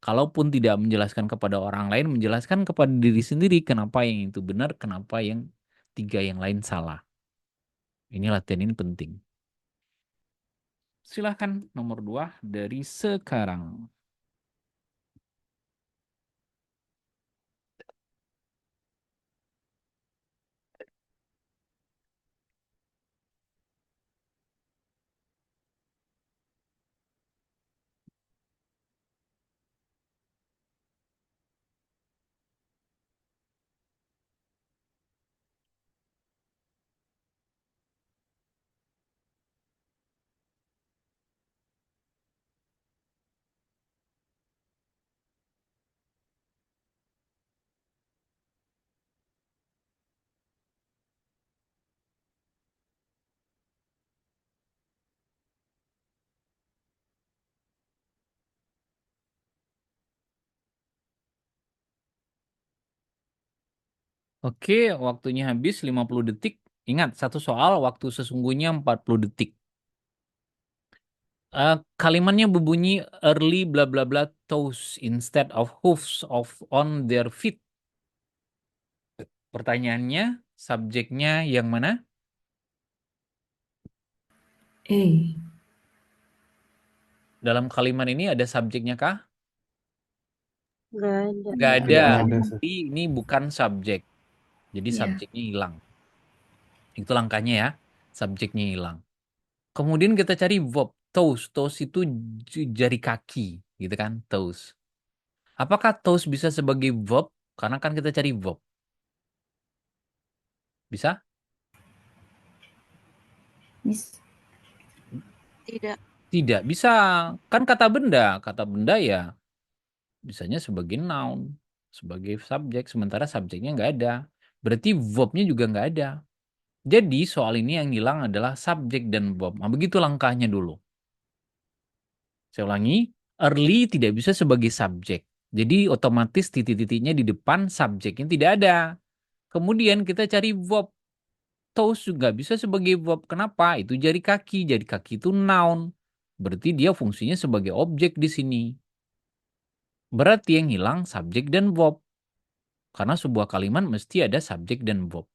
Kalaupun tidak menjelaskan kepada orang lain, menjelaskan kepada diri sendiri kenapa yang itu benar, kenapa yang tiga yang lain salah. Ini latihan ini penting. Silahkan nomor 2 dari sekarang. Oke, waktunya habis 50 detik. Ingat, satu soal waktu sesungguhnya 40 detik. Kalimatnya berbunyi early bla bla bla toes instead of hoofs of on their feet. Pertanyaannya, subjeknya yang mana? A. Dalam kalimat ini ada subjeknya kah? Nggak ada. Nggak ada. Nggak ada, Sir. Jadi ini bukan subjek. Jadi Ya. subjeknya hilang. Itu langkahnya ya. Subjeknya hilang. Kemudian kita cari verb. Toes. Toes itu jari kaki. Gitu kan. Toes. Apakah toes bisa sebagai verb? Karena kan kita cari verb. Bisa? Miss. Tidak. Tidak. Bisa. Kan kata benda. Kata benda ya bisanya sebagai noun. Sebagai subjek. Sementara subjeknya nggak ada. Berarti verbnya juga nggak ada. Jadi soal ini yang hilang adalah subjek dan verb. Nah, begitu langkahnya dulu. Saya ulangi, early tidak bisa sebagai subjek. Jadi otomatis titik-titiknya di depan subjeknya tidak ada. Kemudian kita cari verb. Toes juga bisa sebagai verb. Kenapa? Itu jari kaki. Jari kaki itu noun. Berarti dia fungsinya sebagai objek di sini. Berarti yang hilang subjek dan verb. Karena sebuah kalimat mesti ada subjek dan verb.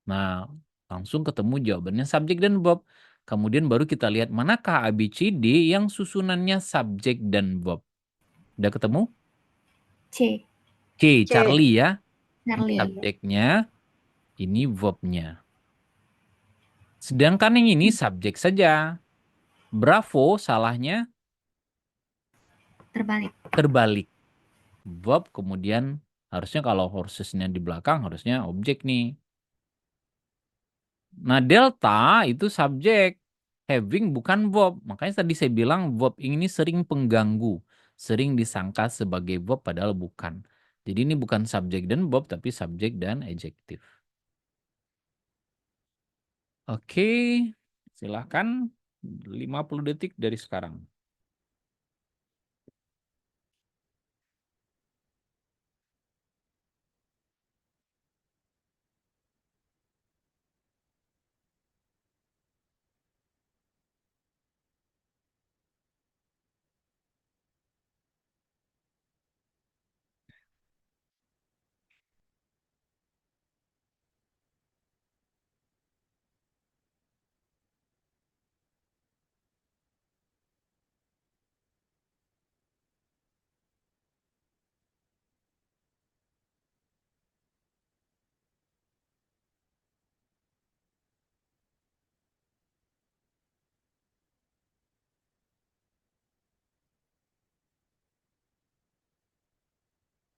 Nah, langsung ketemu jawabannya subjek dan verb. Kemudian baru kita lihat manakah ABCD yang susunannya subjek dan verb. Udah ketemu? C. C, C. Charlie ya. Charlie. Subjeknya, ini verbnya. Sedangkan yang ini subjek saja. Bravo, salahnya Terbalik. terbalik. Verb kemudian harusnya kalau horses-nya di belakang harusnya objek nih. Nah, delta itu subjek. Having bukan verb. Makanya tadi saya bilang verb ini sering pengganggu. Sering disangka sebagai verb padahal bukan. Jadi ini bukan subjek dan verb tapi subjek dan adjektif. Oke, silahkan 50 detik dari sekarang.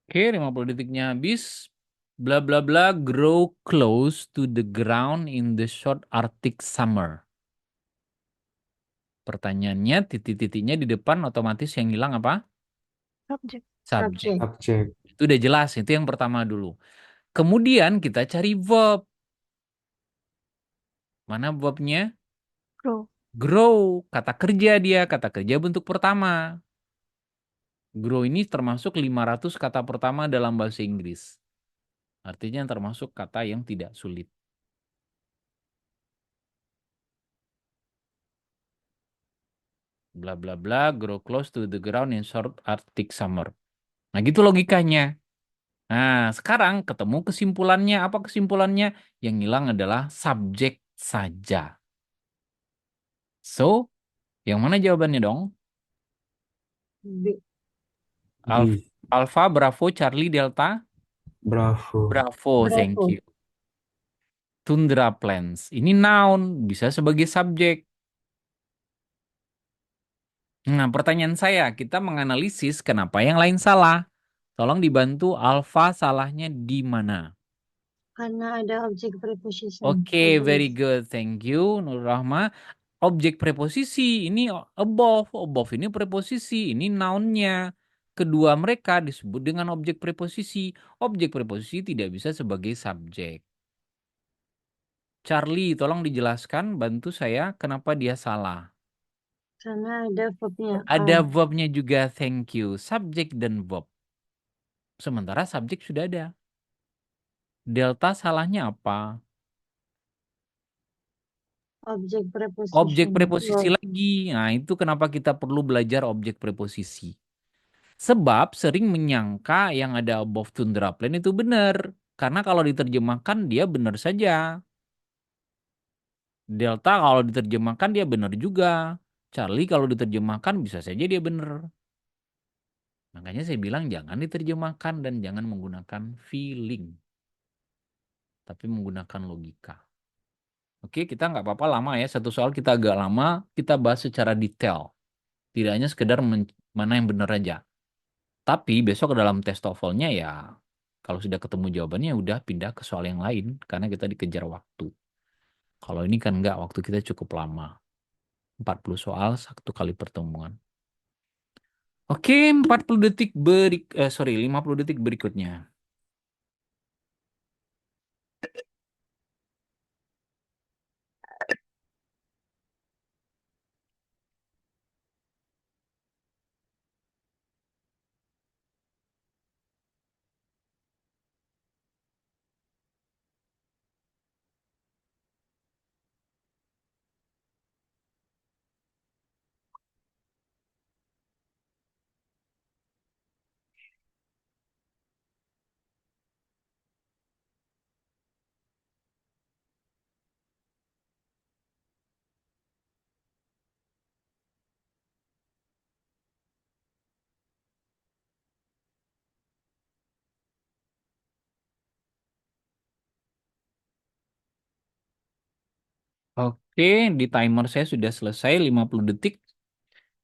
Oke, 50 detiknya habis. Bla bla bla grow close to the ground in the short Arctic summer. Pertanyaannya titik-titiknya di depan otomatis yang hilang apa? Subject. Subjek. Subjek. Itu udah jelas, itu yang pertama dulu. Kemudian kita cari verb. Mana verbnya? Grow. Grow, kata kerja dia, kata kerja bentuk pertama. Grow ini termasuk 500 kata pertama dalam bahasa Inggris. Artinya termasuk kata yang tidak sulit. Bla bla bla, grow close to the ground in short Arctic summer. Nah gitu logikanya. Nah sekarang ketemu kesimpulannya. Apa kesimpulannya? Yang hilang adalah subjek saja. So, yang mana jawabannya dong? B. B. Alpha, Bravo, Charlie, Delta? Bravo. Bravo, thank you. Tundra Plains. Ini noun, bisa sebagai subjek. Nah, pertanyaan saya, kita menganalisis kenapa yang lain salah. Tolong dibantu Alfa salahnya di mana? Karena ada objek preposition. Oke, very good. Thank you, Nur Rahma. Objek preposisi, ini above. Above ini preposisi, ini nounnya. Kedua mereka disebut dengan objek preposisi. Objek preposisi tidak bisa sebagai subjek. Charlie, tolong dijelaskan, bantu saya kenapa dia salah. Karena ada verbnya. Ada verbnya juga, thank you. Subjek dan verb. Sementara subjek sudah ada. Delta salahnya apa? Objek Objek preposition. preposisi Verb. lagi. Nah, itu kenapa kita perlu belajar objek preposisi. Sebab sering menyangka yang ada above tundra plain itu benar. Karena kalau diterjemahkan dia benar saja. Delta kalau diterjemahkan dia benar juga. Charlie kalau diterjemahkan bisa saja dia benar. Makanya saya bilang jangan diterjemahkan dan jangan menggunakan feeling. Tapi menggunakan logika. Oke, kita nggak apa-apa lama ya. Satu soal kita agak lama, kita bahas secara detail. Tidak hanya sekedar mana yang benar aja. Tapi besok dalam tes TOEFL-nya ya, kalau sudah ketemu jawabannya udah pindah ke soal yang lain. Karena kita dikejar waktu. Kalau ini kan nggak, waktu kita cukup lama. 40 soal, satu kali pertemuan. Oke, 40 detik 50 detik berikutnya. Oke, di timer saya sudah selesai 50 detik.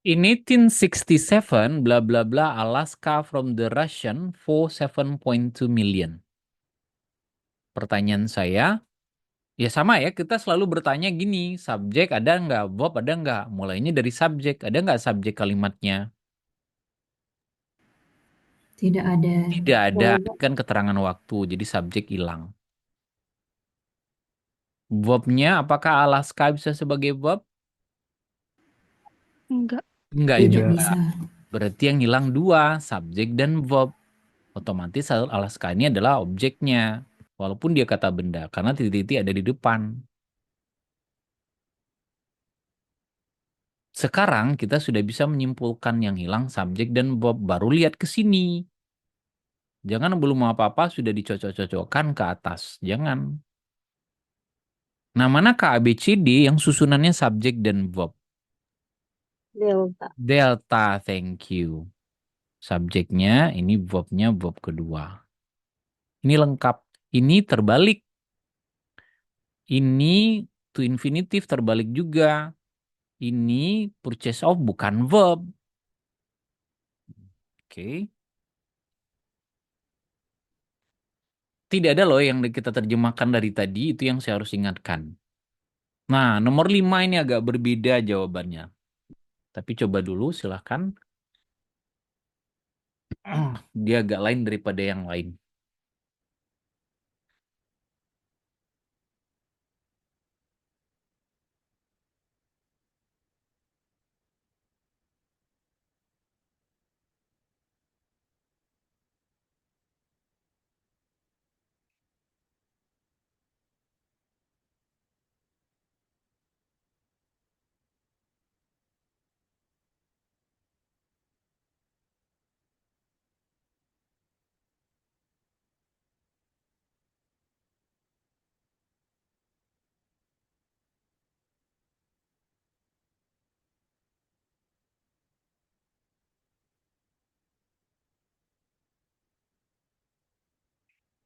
In 1867, bla bla bla, Alaska from the Russian for 7.2 million. Pertanyaan saya, ya sama ya, kita selalu bertanya gini, subjek ada nggak, verb ada nggak? Mulainya dari subjek, ada nggak subjek kalimatnya? Tidak ada. Tidak ada, kan keterangan waktu, jadi subjek hilang. Verbnya, apakah Alaska bisa sebagai verb? Enggak. Enggak Tidak. juga. Bisa. Berarti yang hilang dua, subjek dan verb. Otomatis Alaska ini adalah objeknya. Walaupun dia kata benda, karena titik-titik ada di depan. Sekarang kita sudah bisa menyimpulkan yang hilang subjek dan verb. Baru lihat ke sini. Jangan belum apa-apa sudah dicocok-cocokkan ke atas. Jangan. Nah, manakah ABCD yang susunannya subjek dan verb? Delta. Delta, thank you. Subjeknya, ini verbnya verb kedua. Ini lengkap. Ini terbalik. Ini to infinitive terbalik juga. Ini purchase of bukan verb. Oke. Tidak ada loh yang kita terjemahkan dari tadi, itu yang saya harus ingatkan. Nah, nomor 5 ini agak berbeda jawabannya. Tapi coba dulu silahkan. Dia agak lain daripada yang lain.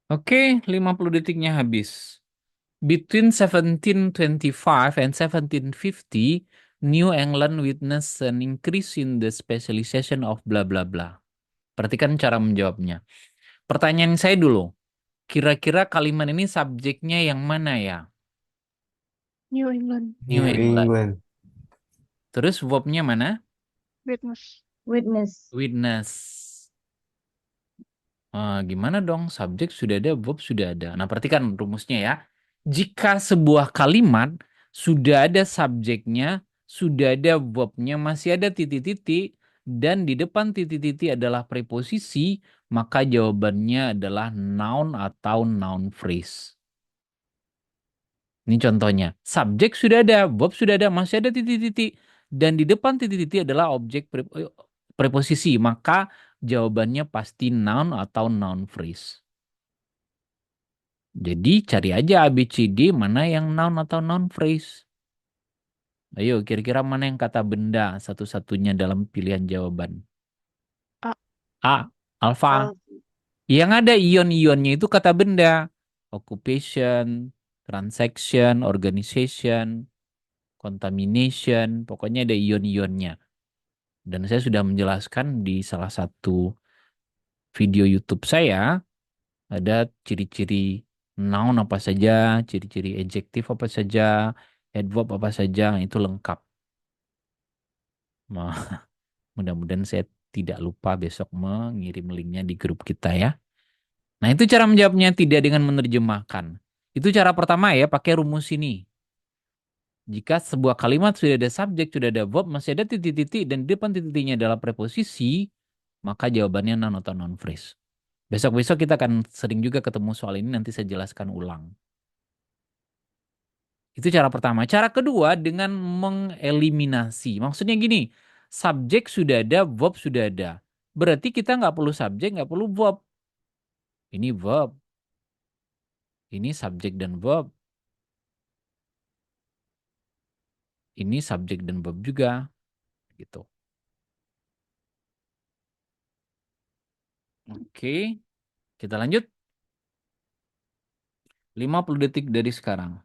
Oke, 50 detiknya habis. Between 1725 and 1750, New England witnessed an increase in the specialization of bla bla bla. Perhatikan cara menjawabnya. Pertanyaan saya dulu. Kira-kira kalimat ini subjeknya yang mana ya? New England. New New England. England. Terus verbnya mana? Witness. Witness. Witness. Gimana dong? Subjek sudah ada, verb sudah ada. Nah, perhatikan rumusnya ya. Jika sebuah kalimat sudah ada subjeknya, sudah ada verbnya, masih ada titik-titik, dan di depan titik-titik adalah preposisi, maka jawabannya adalah noun atau noun phrase. Ini contohnya. Subjek sudah ada, verb sudah ada, masih ada titik-titik. Dan di depan titik-titik adalah objek preposisi. Maka jawabannya pasti noun atau noun phrase. Jadi cari aja ABCD mana yang noun atau noun phrase. Ayo, kira-kira mana yang kata benda satu-satunya dalam pilihan jawaban? A. A. Alfa. Alpha. Yang ada ion-ionnya itu kata benda. Occupation, transaction, organization, contamination. Pokoknya ada ion-ionnya. Dan saya sudah menjelaskan di salah satu video YouTube saya. Ada ciri-ciri noun apa saja, ciri-ciri adjektif apa saja, adverb apa saja. Itu lengkap. Nah, mudah-mudahan saya tidak lupa besok mengirim linknya di grup kita ya. Nah, itu cara menjawabnya tidak dengan menerjemahkan. Itu cara pertama ya, pakai rumus ini. Jika sebuah kalimat sudah ada subjek, sudah ada verb, masih ada titik-titik, dan di depan titik-titiknya adalah preposisi, maka jawabannya noun atau noun phrase. Besok-besok kita akan sering juga ketemu soal ini, nanti saya jelaskan ulang. Itu cara pertama. Cara kedua dengan mengeliminasi. Maksudnya gini, subjek sudah ada, verb sudah ada. Berarti kita nggak perlu subjek, nggak perlu verb. Ini verb. Ini subjek dan verb. Ini subjek dan verb juga. Gitu. Oke, kita lanjut. 50 detik dari sekarang.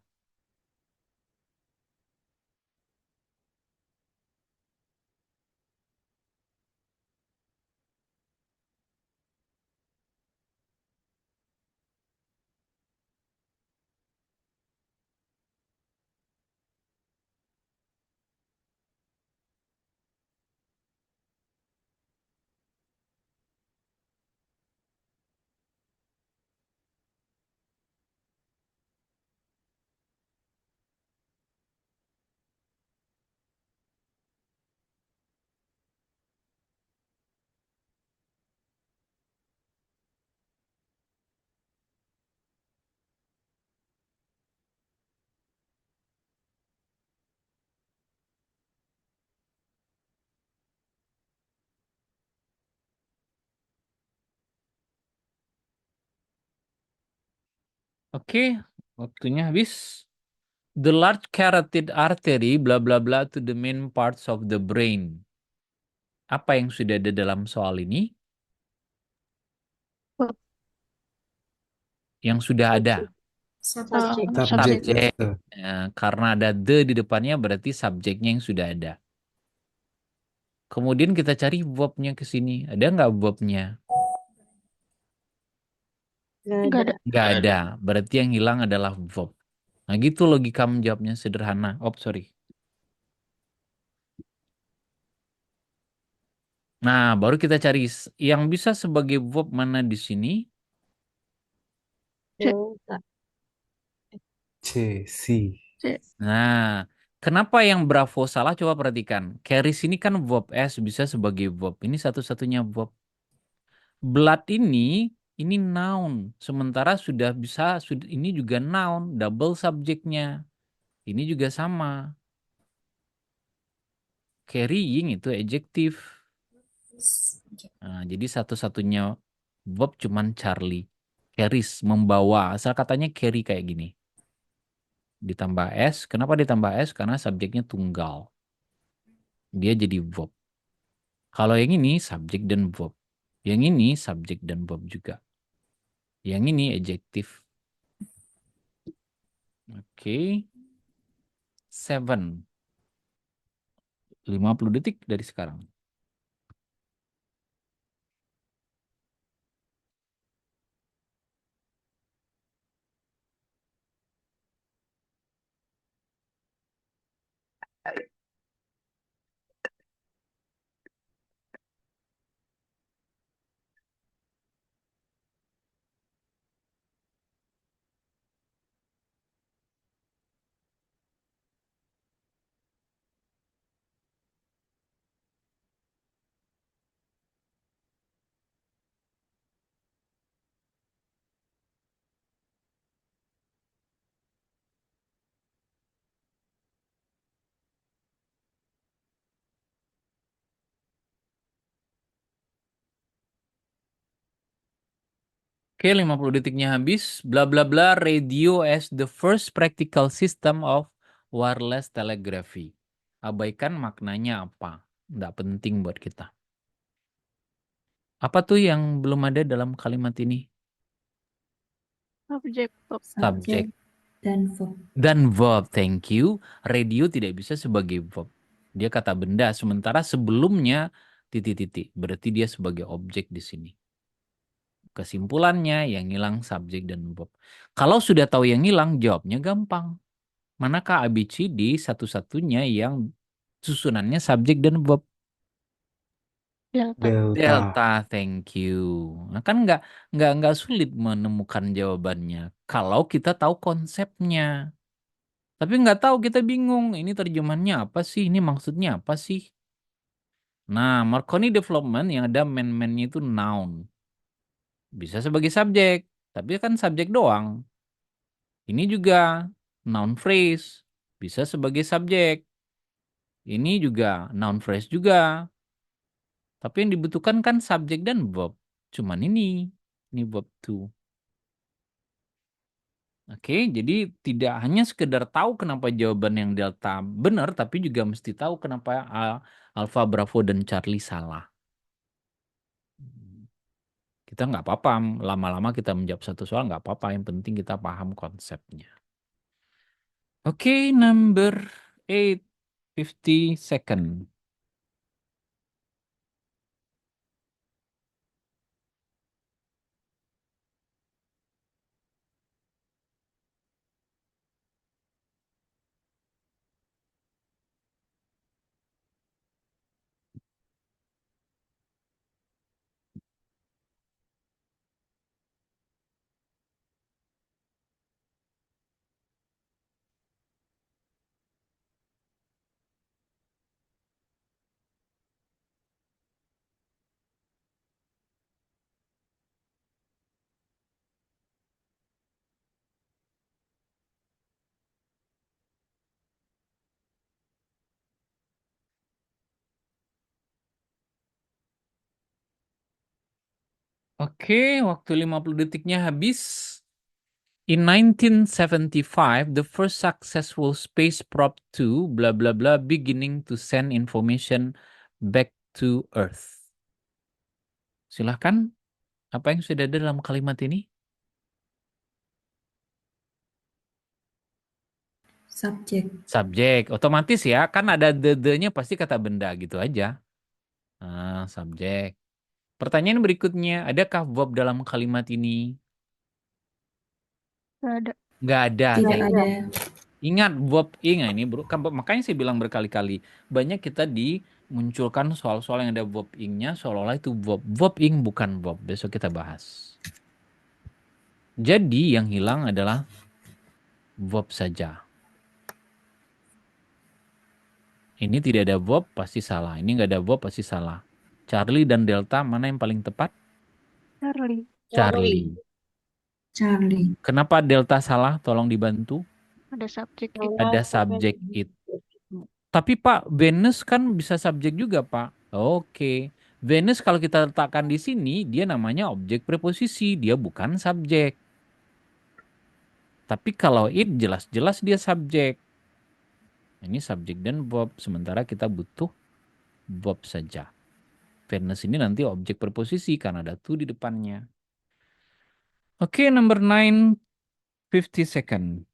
Oke, waktunya habis. The large carotid artery bla bla bla to the main parts of the brain. Apa yang sudah ada dalam soal ini? Verb. Yang sudah ada. Subject. Subject. Subject. Yes, sir. Karena ada the di depannya berarti subjeknya yang sudah ada. Kemudian kita cari verbnya ke sini. Ada nggak verbnya? Nggak Nggak ada. ada. Nggak ada. Berarti yang hilang adalah verb. Nah gitu logika menjawabnya sederhana. Oh sorry. Nah baru kita cari yang bisa sebagai verb mana di sini. Delta. C, C. C. Nah, kenapa yang Bravo salah? Coba perhatikan. Carries ini kan verb S bisa sebagai verb. Ini satu-satunya verb. Blood ini noun. Sementara sudah bisa, ini juga noun. Double subjeknya. Ini juga sama. Carrying itu adjektif. Nah, jadi satu-satunya verb cuman Charlie. Carries, membawa. Asal katanya carry kayak gini. Ditambah S. Kenapa ditambah S? Karena subjeknya tunggal. Dia jadi verb. Kalau yang ini subjek dan verb. Yang ini subjek dan verb juga. Yang ini adjektif. Oke. 7. 50 detik dari sekarang. Oke, 50 detiknya habis. Bla bla bla, radio as the first practical system of wireless telegraphy. Abaikan maknanya apa. Nggak penting buat kita. Apa tuh yang belum ada dalam kalimat ini? Subject verb. Subject. dan verb. Dan verb, thank you. Radio tidak bisa sebagai verb. Dia kata benda, sementara sebelumnya titik-titik. Berarti dia sebagai objek di sini. Kesimpulannya yang hilang subjek dan verb. Kalau sudah tahu yang hilang, jawabnya gampang. Manakah ABCD satu-satunya yang susunannya subjek dan verb? Delta. Delta. Delta, thank you. Nah, kan nggak sulit menemukan jawabannya kalau kita tahu konsepnya. Tapi nggak tahu, kita bingung. Ini terjemahannya apa sih? Ini maksudnya apa sih? Nah, Marconi development yang ada man-man-nya itu noun. Bisa sebagai subjek, tapi kan subjek doang. Ini juga noun phrase, bisa sebagai subjek. Ini juga noun phrase juga. Tapi yang dibutuhkan kan subjek dan verb. Cuman ini verb to. Oke, jadi tidak hanya sekedar tahu kenapa jawaban yang delta benar, tapi juga mesti tahu kenapa Alpha, Bravo, dan Charlie salah. Kita nggak apa-apa, lama-lama kita menjawab satu soal nggak apa-apa, yang penting kita paham konsepnya. Oke, number 8, 50 second. Oke, waktu 50 detiknya habis. In 1975, the first successful space probe to blah blah blah beginning to send information back to Earth. Silahkan, apa yang sudah ada dalam kalimat ini? Subjek. Subjek, otomatis ya, kan ada the-nya pasti kata benda gitu aja. Nah, subjek. Pertanyaan berikutnya, adakah verb dalam kalimat ini? Nggak ada. Nggak ada. Tidak ada. Ingat verb ingat ini bro, makanya saya bilang berkali-kali banyak kita dimunculkan soal-soal yang ada verb ing-nya seolah-olah itu verb ing bukan verb. Besok kita bahas. Jadi yang hilang adalah verb saja. Ini tidak ada verb pasti salah. Ini nggak ada verb pasti salah. Charlie dan Delta mana yang paling tepat? Charlie. Charlie. Charlie. Kenapa Delta salah? Tolong dibantu. Ada subject it. Karena Ada subjek it. Tapi Pak, Venus kan bisa subjek juga, Pak. Oke. Venus kalau kita letakkan di sini, dia namanya objek preposisi. Dia bukan subjek. Tapi kalau it, jelas-jelas dia subjek. Ini subjek dan verb. Sementara kita butuh verb saja. Venus ini nanti objek preposisi karena ada to di depannya. Oke, number 9, 50 second.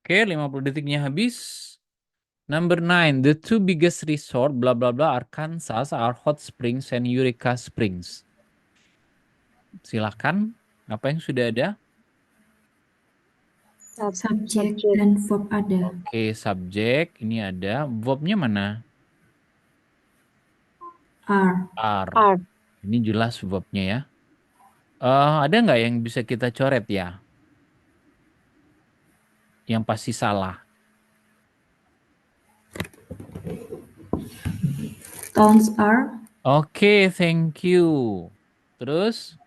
Oke, 50 detiknya habis. Number 9, the two biggest resort blah blah blah Arkansas are Hot Springs and Eureka Springs. Silakan, apa yang sudah ada? Subjek dan verb ada. Oke, subjek ini ada. Verbnya mana? Are. Are. Are. Ini jelas verbnya ya. Ada nggak yang bisa kita coret ya? Yang pasti salah. Towns are. Oke, thank you. Terus?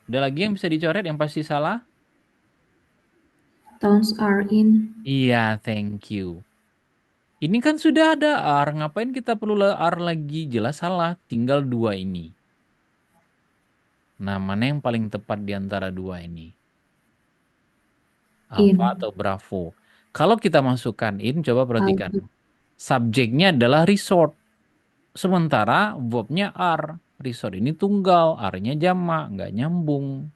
Ada lagi yang bisa dicoret yang pasti salah? Towns are in. Iya, thank you. Ini kan sudah ada are. Ngapain kita perlu are lagi? Jelas salah. Tinggal dua ini. Nah, mana yang paling tepat di antara dua ini? Alpha In. atau Bravo? Kalau kita masukkan in, coba perhatikan. Alpha. Subjeknya adalah resort. Sementara verbnya are. Resort ini tunggal, are-nya jamak, nggak nyambung.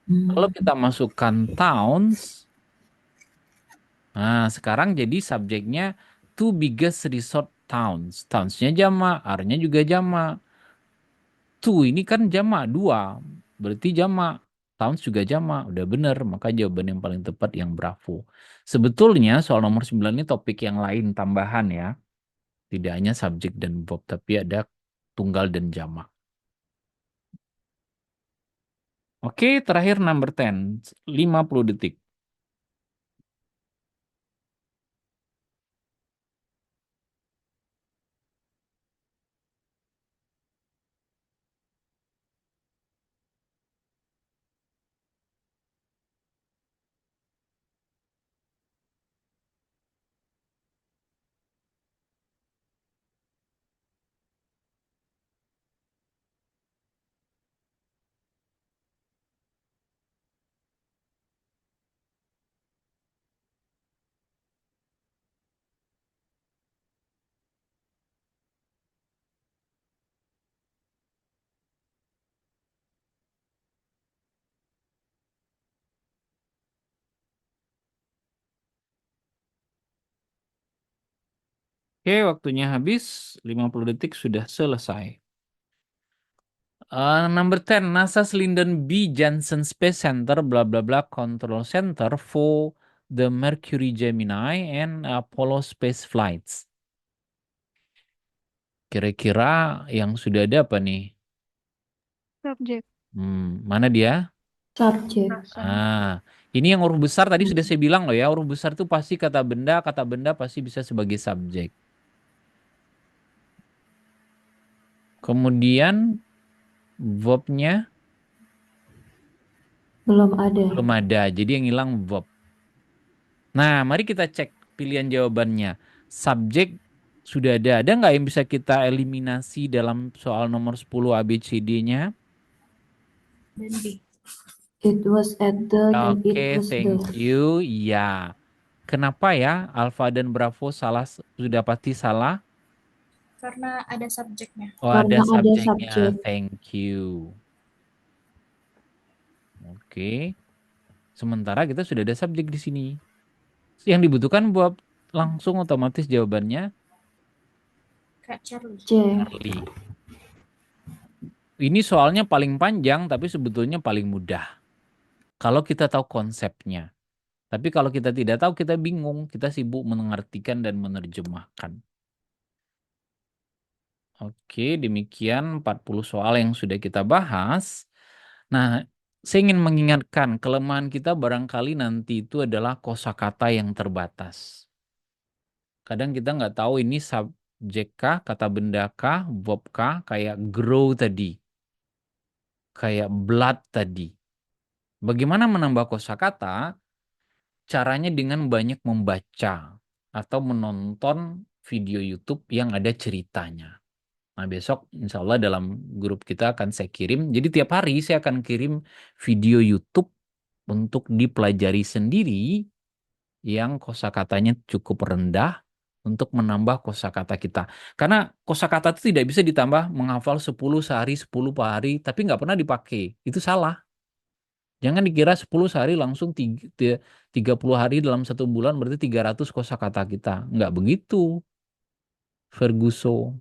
Kalau kita masukkan towns, nah sekarang jadi subjeknya two biggest resort towns. Towns-nya jamak, are-nya juga jamak. Two ini kan jamak, dua. Berarti jamak. Towns juga jamak. Udah bener, maka jawaban yang paling tepat yang Bravo. Sebetulnya soal nomor 9 ini topik yang lain tambahan ya. Tidak hanya subjek dan verb, tapi ada tunggal dan jamak. Oke, terakhir number 10. 50 detik. Oke, waktunya habis. 50 detik sudah selesai. Number 10, NASA's Lyndon B. Johnson Space Center, bla bla bla, Control Center for the Mercury Gemini and Apollo space flights. Kira-kira yang sudah ada apa nih? Subjek. Mana dia? Subjek. Ini yang huruf besar tadi sudah saya bilang loh ya. Huruf besar itu pasti kata benda pasti bisa sebagai subjek. Kemudian verbnya Belum ada. belum ada, jadi yang hilang verb. Nah, mari kita cek pilihan jawabannya. Subjek sudah ada. Ada nggak yang bisa kita eliminasi dalam soal nomor 10 ABCD-nya? Dan B. It was at the dan it Oke, was the. thank you. Ya. Kenapa ya Alfa dan Bravo salah, sudah pasti salah? Karena ada subjeknya. Oh, Karena ada ada subjeknya. subjek. Thank you. Oke. Sementara kita sudah ada subjek di sini. Yang dibutuhkan buat langsung otomatis jawabannya Kak Charlie. C. Charlie. Ini soalnya paling panjang tapi sebetulnya paling mudah. Kalau kita tahu konsepnya. Tapi kalau kita tidak tahu kita bingung. Kita sibuk mengertikan dan menerjemahkan. Oke, demikian 40 soal yang sudah kita bahas. Nah, saya ingin mengingatkan kelemahan kita barangkali nanti itu adalah kosakata yang terbatas. Kadang kita nggak tahu ini subjek kah, kata benda kah, verb kah, kayak grow tadi. Kayak blood tadi. Bagaimana menambah kosakata? Caranya dengan banyak membaca atau menonton video YouTube yang ada ceritanya. Nah, besok insya Allah dalam grup kita akan saya kirim. Jadi tiap hari saya akan kirim video YouTube untuk dipelajari sendiri yang kosakatanya cukup rendah untuk menambah kosakata kita. Karena kosakata itu tidak bisa ditambah menghafal 10 sehari, 10 per hari, tapi nggak pernah dipakai. Itu salah. Jangan dikira 10 sehari langsung 30 hari dalam 1 bulan berarti 300 kosakata kita. Nggak begitu, Ferguso.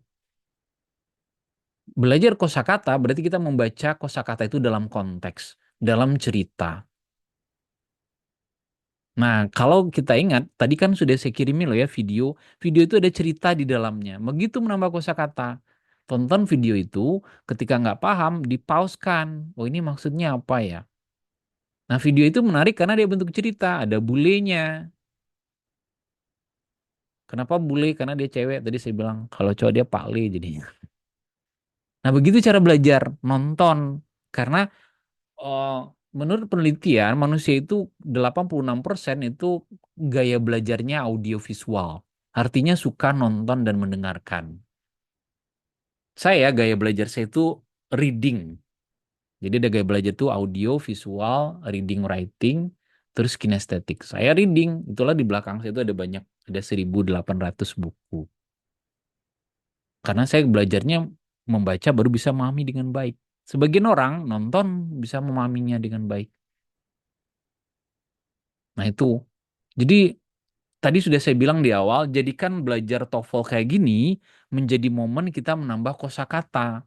Belajar kosakata berarti kita membaca kosakata itu dalam konteks, dalam cerita. Nah, kalau kita ingat, tadi kan sudah saya kirimin loh ya video. Video itu ada cerita di dalamnya. Begitu menambah kosakata. Tonton video itu, ketika nggak paham, dipauskan. Oh, ini maksudnya apa ya? Nah, video itu menarik karena dia bentuk cerita. Ada bulenya. Kenapa bule? Karena dia cewek. Tadi saya bilang, kalau cowok dia pakle jadinya. Nah, begitu cara belajar. Nonton. Karena menurut penelitian, manusia itu 86% itu gaya belajarnya audiovisual. Artinya suka nonton dan mendengarkan. Saya gaya belajar saya itu reading. Jadi ada gaya belajar itu audio, visual, reading, writing, terus kinestetik. Saya reading, itulah di belakang saya itu ada banyak, ada 1.800 buku. Karena saya belajarnya membaca baru bisa memahami dengan baik. Sebagian orang nonton bisa memahaminya dengan baik. Nah itu. Jadi tadi sudah saya bilang di awal, jadikan belajar TOEFL kayak gini menjadi momen kita menambah kosakata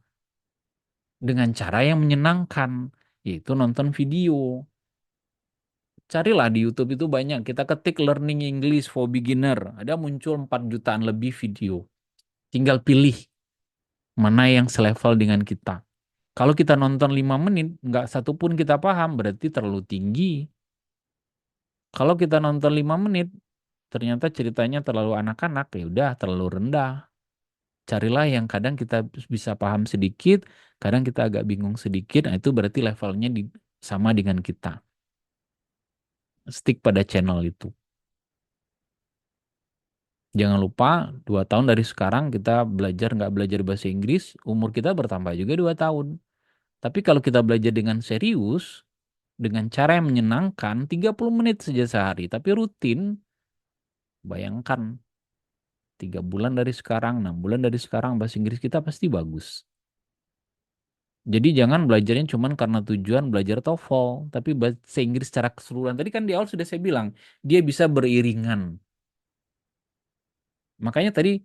dengan cara yang menyenangkan, yaitu nonton video. Carilah di YouTube itu banyak. Kita ketik learning English for beginner. Ada muncul 4 jutaan lebih video. Tinggal pilih mana yang selevel dengan kita. Kalau kita nonton 5 menit, nggak satu pun kita paham, berarti terlalu tinggi. Kalau kita nonton 5 menit, ternyata ceritanya terlalu anak-anak, ya udah terlalu rendah. Carilah yang kadang kita bisa paham sedikit, kadang kita agak bingung sedikit, nah itu berarti levelnya sama dengan kita. Stick pada channel itu. Jangan lupa 2 tahun dari sekarang kita nggak belajar bahasa Inggris, umur kita bertambah juga 2 tahun. Tapi kalau kita belajar dengan serius, dengan cara yang menyenangkan, 30 menit saja sehari, tapi rutin, bayangkan 3 bulan dari sekarang, 6 bulan dari sekarang, bahasa Inggris kita pasti bagus. Jadi jangan belajarnya cuma karena tujuan belajar TOEFL, tapi bahasa Inggris secara keseluruhan. Tadi kan di awal sudah saya bilang, dia bisa beriringan. Makanya tadi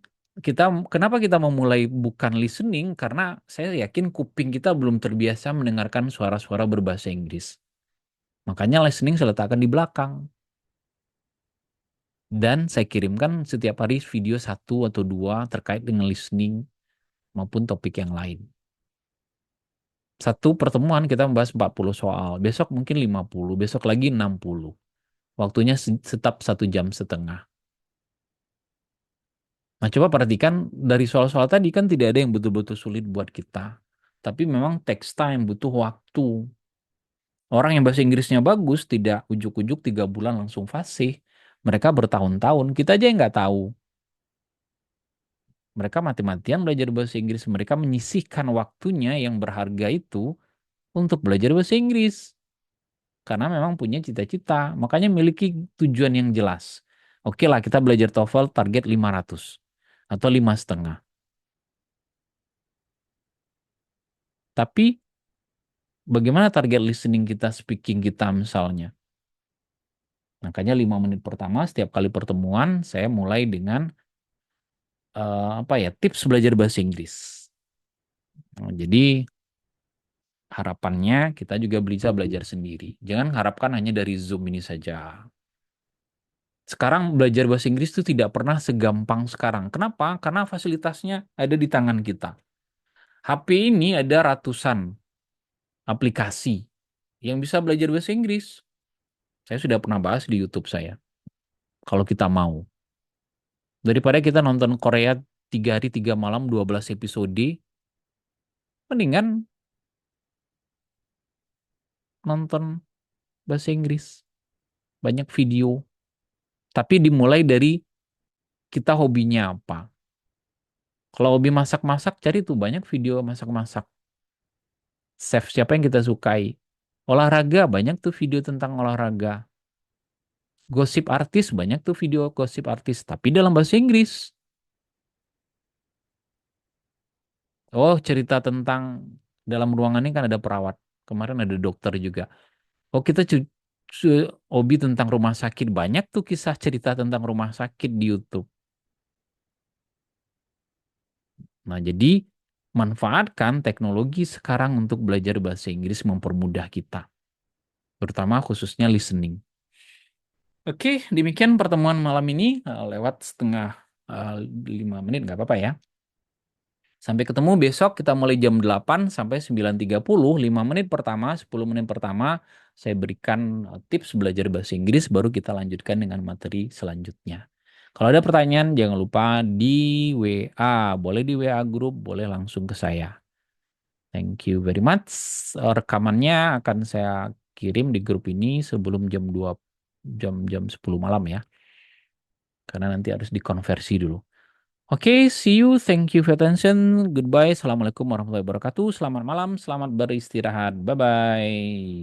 kenapa kita memulai bukan listening? Karena saya yakin kuping kita belum terbiasa mendengarkan suara-suara berbahasa Inggris. Makanya listening saya letakkan di belakang. Dan saya kirimkan setiap hari video 1 atau 2 terkait dengan listening maupun topik yang lain. Satu pertemuan kita membahas 40 soal. Besok mungkin 50, besok lagi 60. Waktunya tetap 1,5 jam. Nah, coba perhatikan dari soal-soal tadi kan tidak ada yang betul-betul sulit buat kita. Tapi memang text time, butuh waktu. Orang yang bahasa Inggrisnya bagus tidak ujuk-ujuk 3 bulan langsung fasih. Mereka bertahun-tahun. Kita aja yang nggak tahu. Mereka mati-matian belajar bahasa Inggris. Mereka menyisihkan waktunya yang berharga itu untuk belajar bahasa Inggris. Karena memang punya cita-cita. Makanya miliki tujuan yang jelas. Oke lah, kita belajar TOEFL target 500 atau 5,5. Tapi bagaimana target listening kita, speaking kita misalnya? Makanya 5 menit pertama setiap kali pertemuan saya mulai dengan tips belajar bahasa Inggris. Nah, jadi harapannya kita juga bisa belajar sendiri. Jangan harapkan hanya dari Zoom ini saja. Sekarang belajar bahasa Inggris itu tidak pernah segampang sekarang. Kenapa? Karena fasilitasnya ada di tangan kita. HP ini ada ratusan aplikasi yang bisa belajar bahasa Inggris. Saya sudah pernah bahas di YouTube saya. Kalau kita mau. Daripada kita nonton Korea 3 hari 3 malam 12 episode, mendingan nonton bahasa Inggris. Banyak video. Tapi dimulai dari kita hobinya apa. Kalau hobi masak-masak, cari tuh banyak video masak-masak. Chef siapa yang kita sukai. Olahraga, banyak tuh video tentang olahraga. Gosip artis, banyak tuh video gosip artis. Tapi dalam bahasa Inggris. Oh, cerita tentang dalam ruangan ini kan ada perawat. Kemarin ada dokter juga. Oh, kita hobi tentang rumah sakit. Banyak tuh kisah cerita tentang rumah sakit di YouTube. Nah, jadi manfaatkan teknologi sekarang untuk belajar bahasa Inggris mempermudah kita, terutama khususnya listening. Oke, demikian pertemuan malam ini. Lewat setengah 5 menit, nggak apa-apa ya. Sampai ketemu besok, kita mulai jam 8 sampai 9.30. 5 menit pertama, 10 menit pertama, saya berikan tips belajar bahasa Inggris, baru kita lanjutkan dengan materi selanjutnya. Kalau ada pertanyaan, jangan lupa di WA. Boleh di WA grup, boleh langsung ke saya. Thank you very much. Rekamannya akan saya kirim di grup ini sebelum jam 10 malam ya. Karena nanti harus dikonversi dulu. Oke, see you. Thank you for attention. Goodbye. Assalamualaikum warahmatullahi wabarakatuh. Selamat malam, selamat beristirahat. Bye-bye.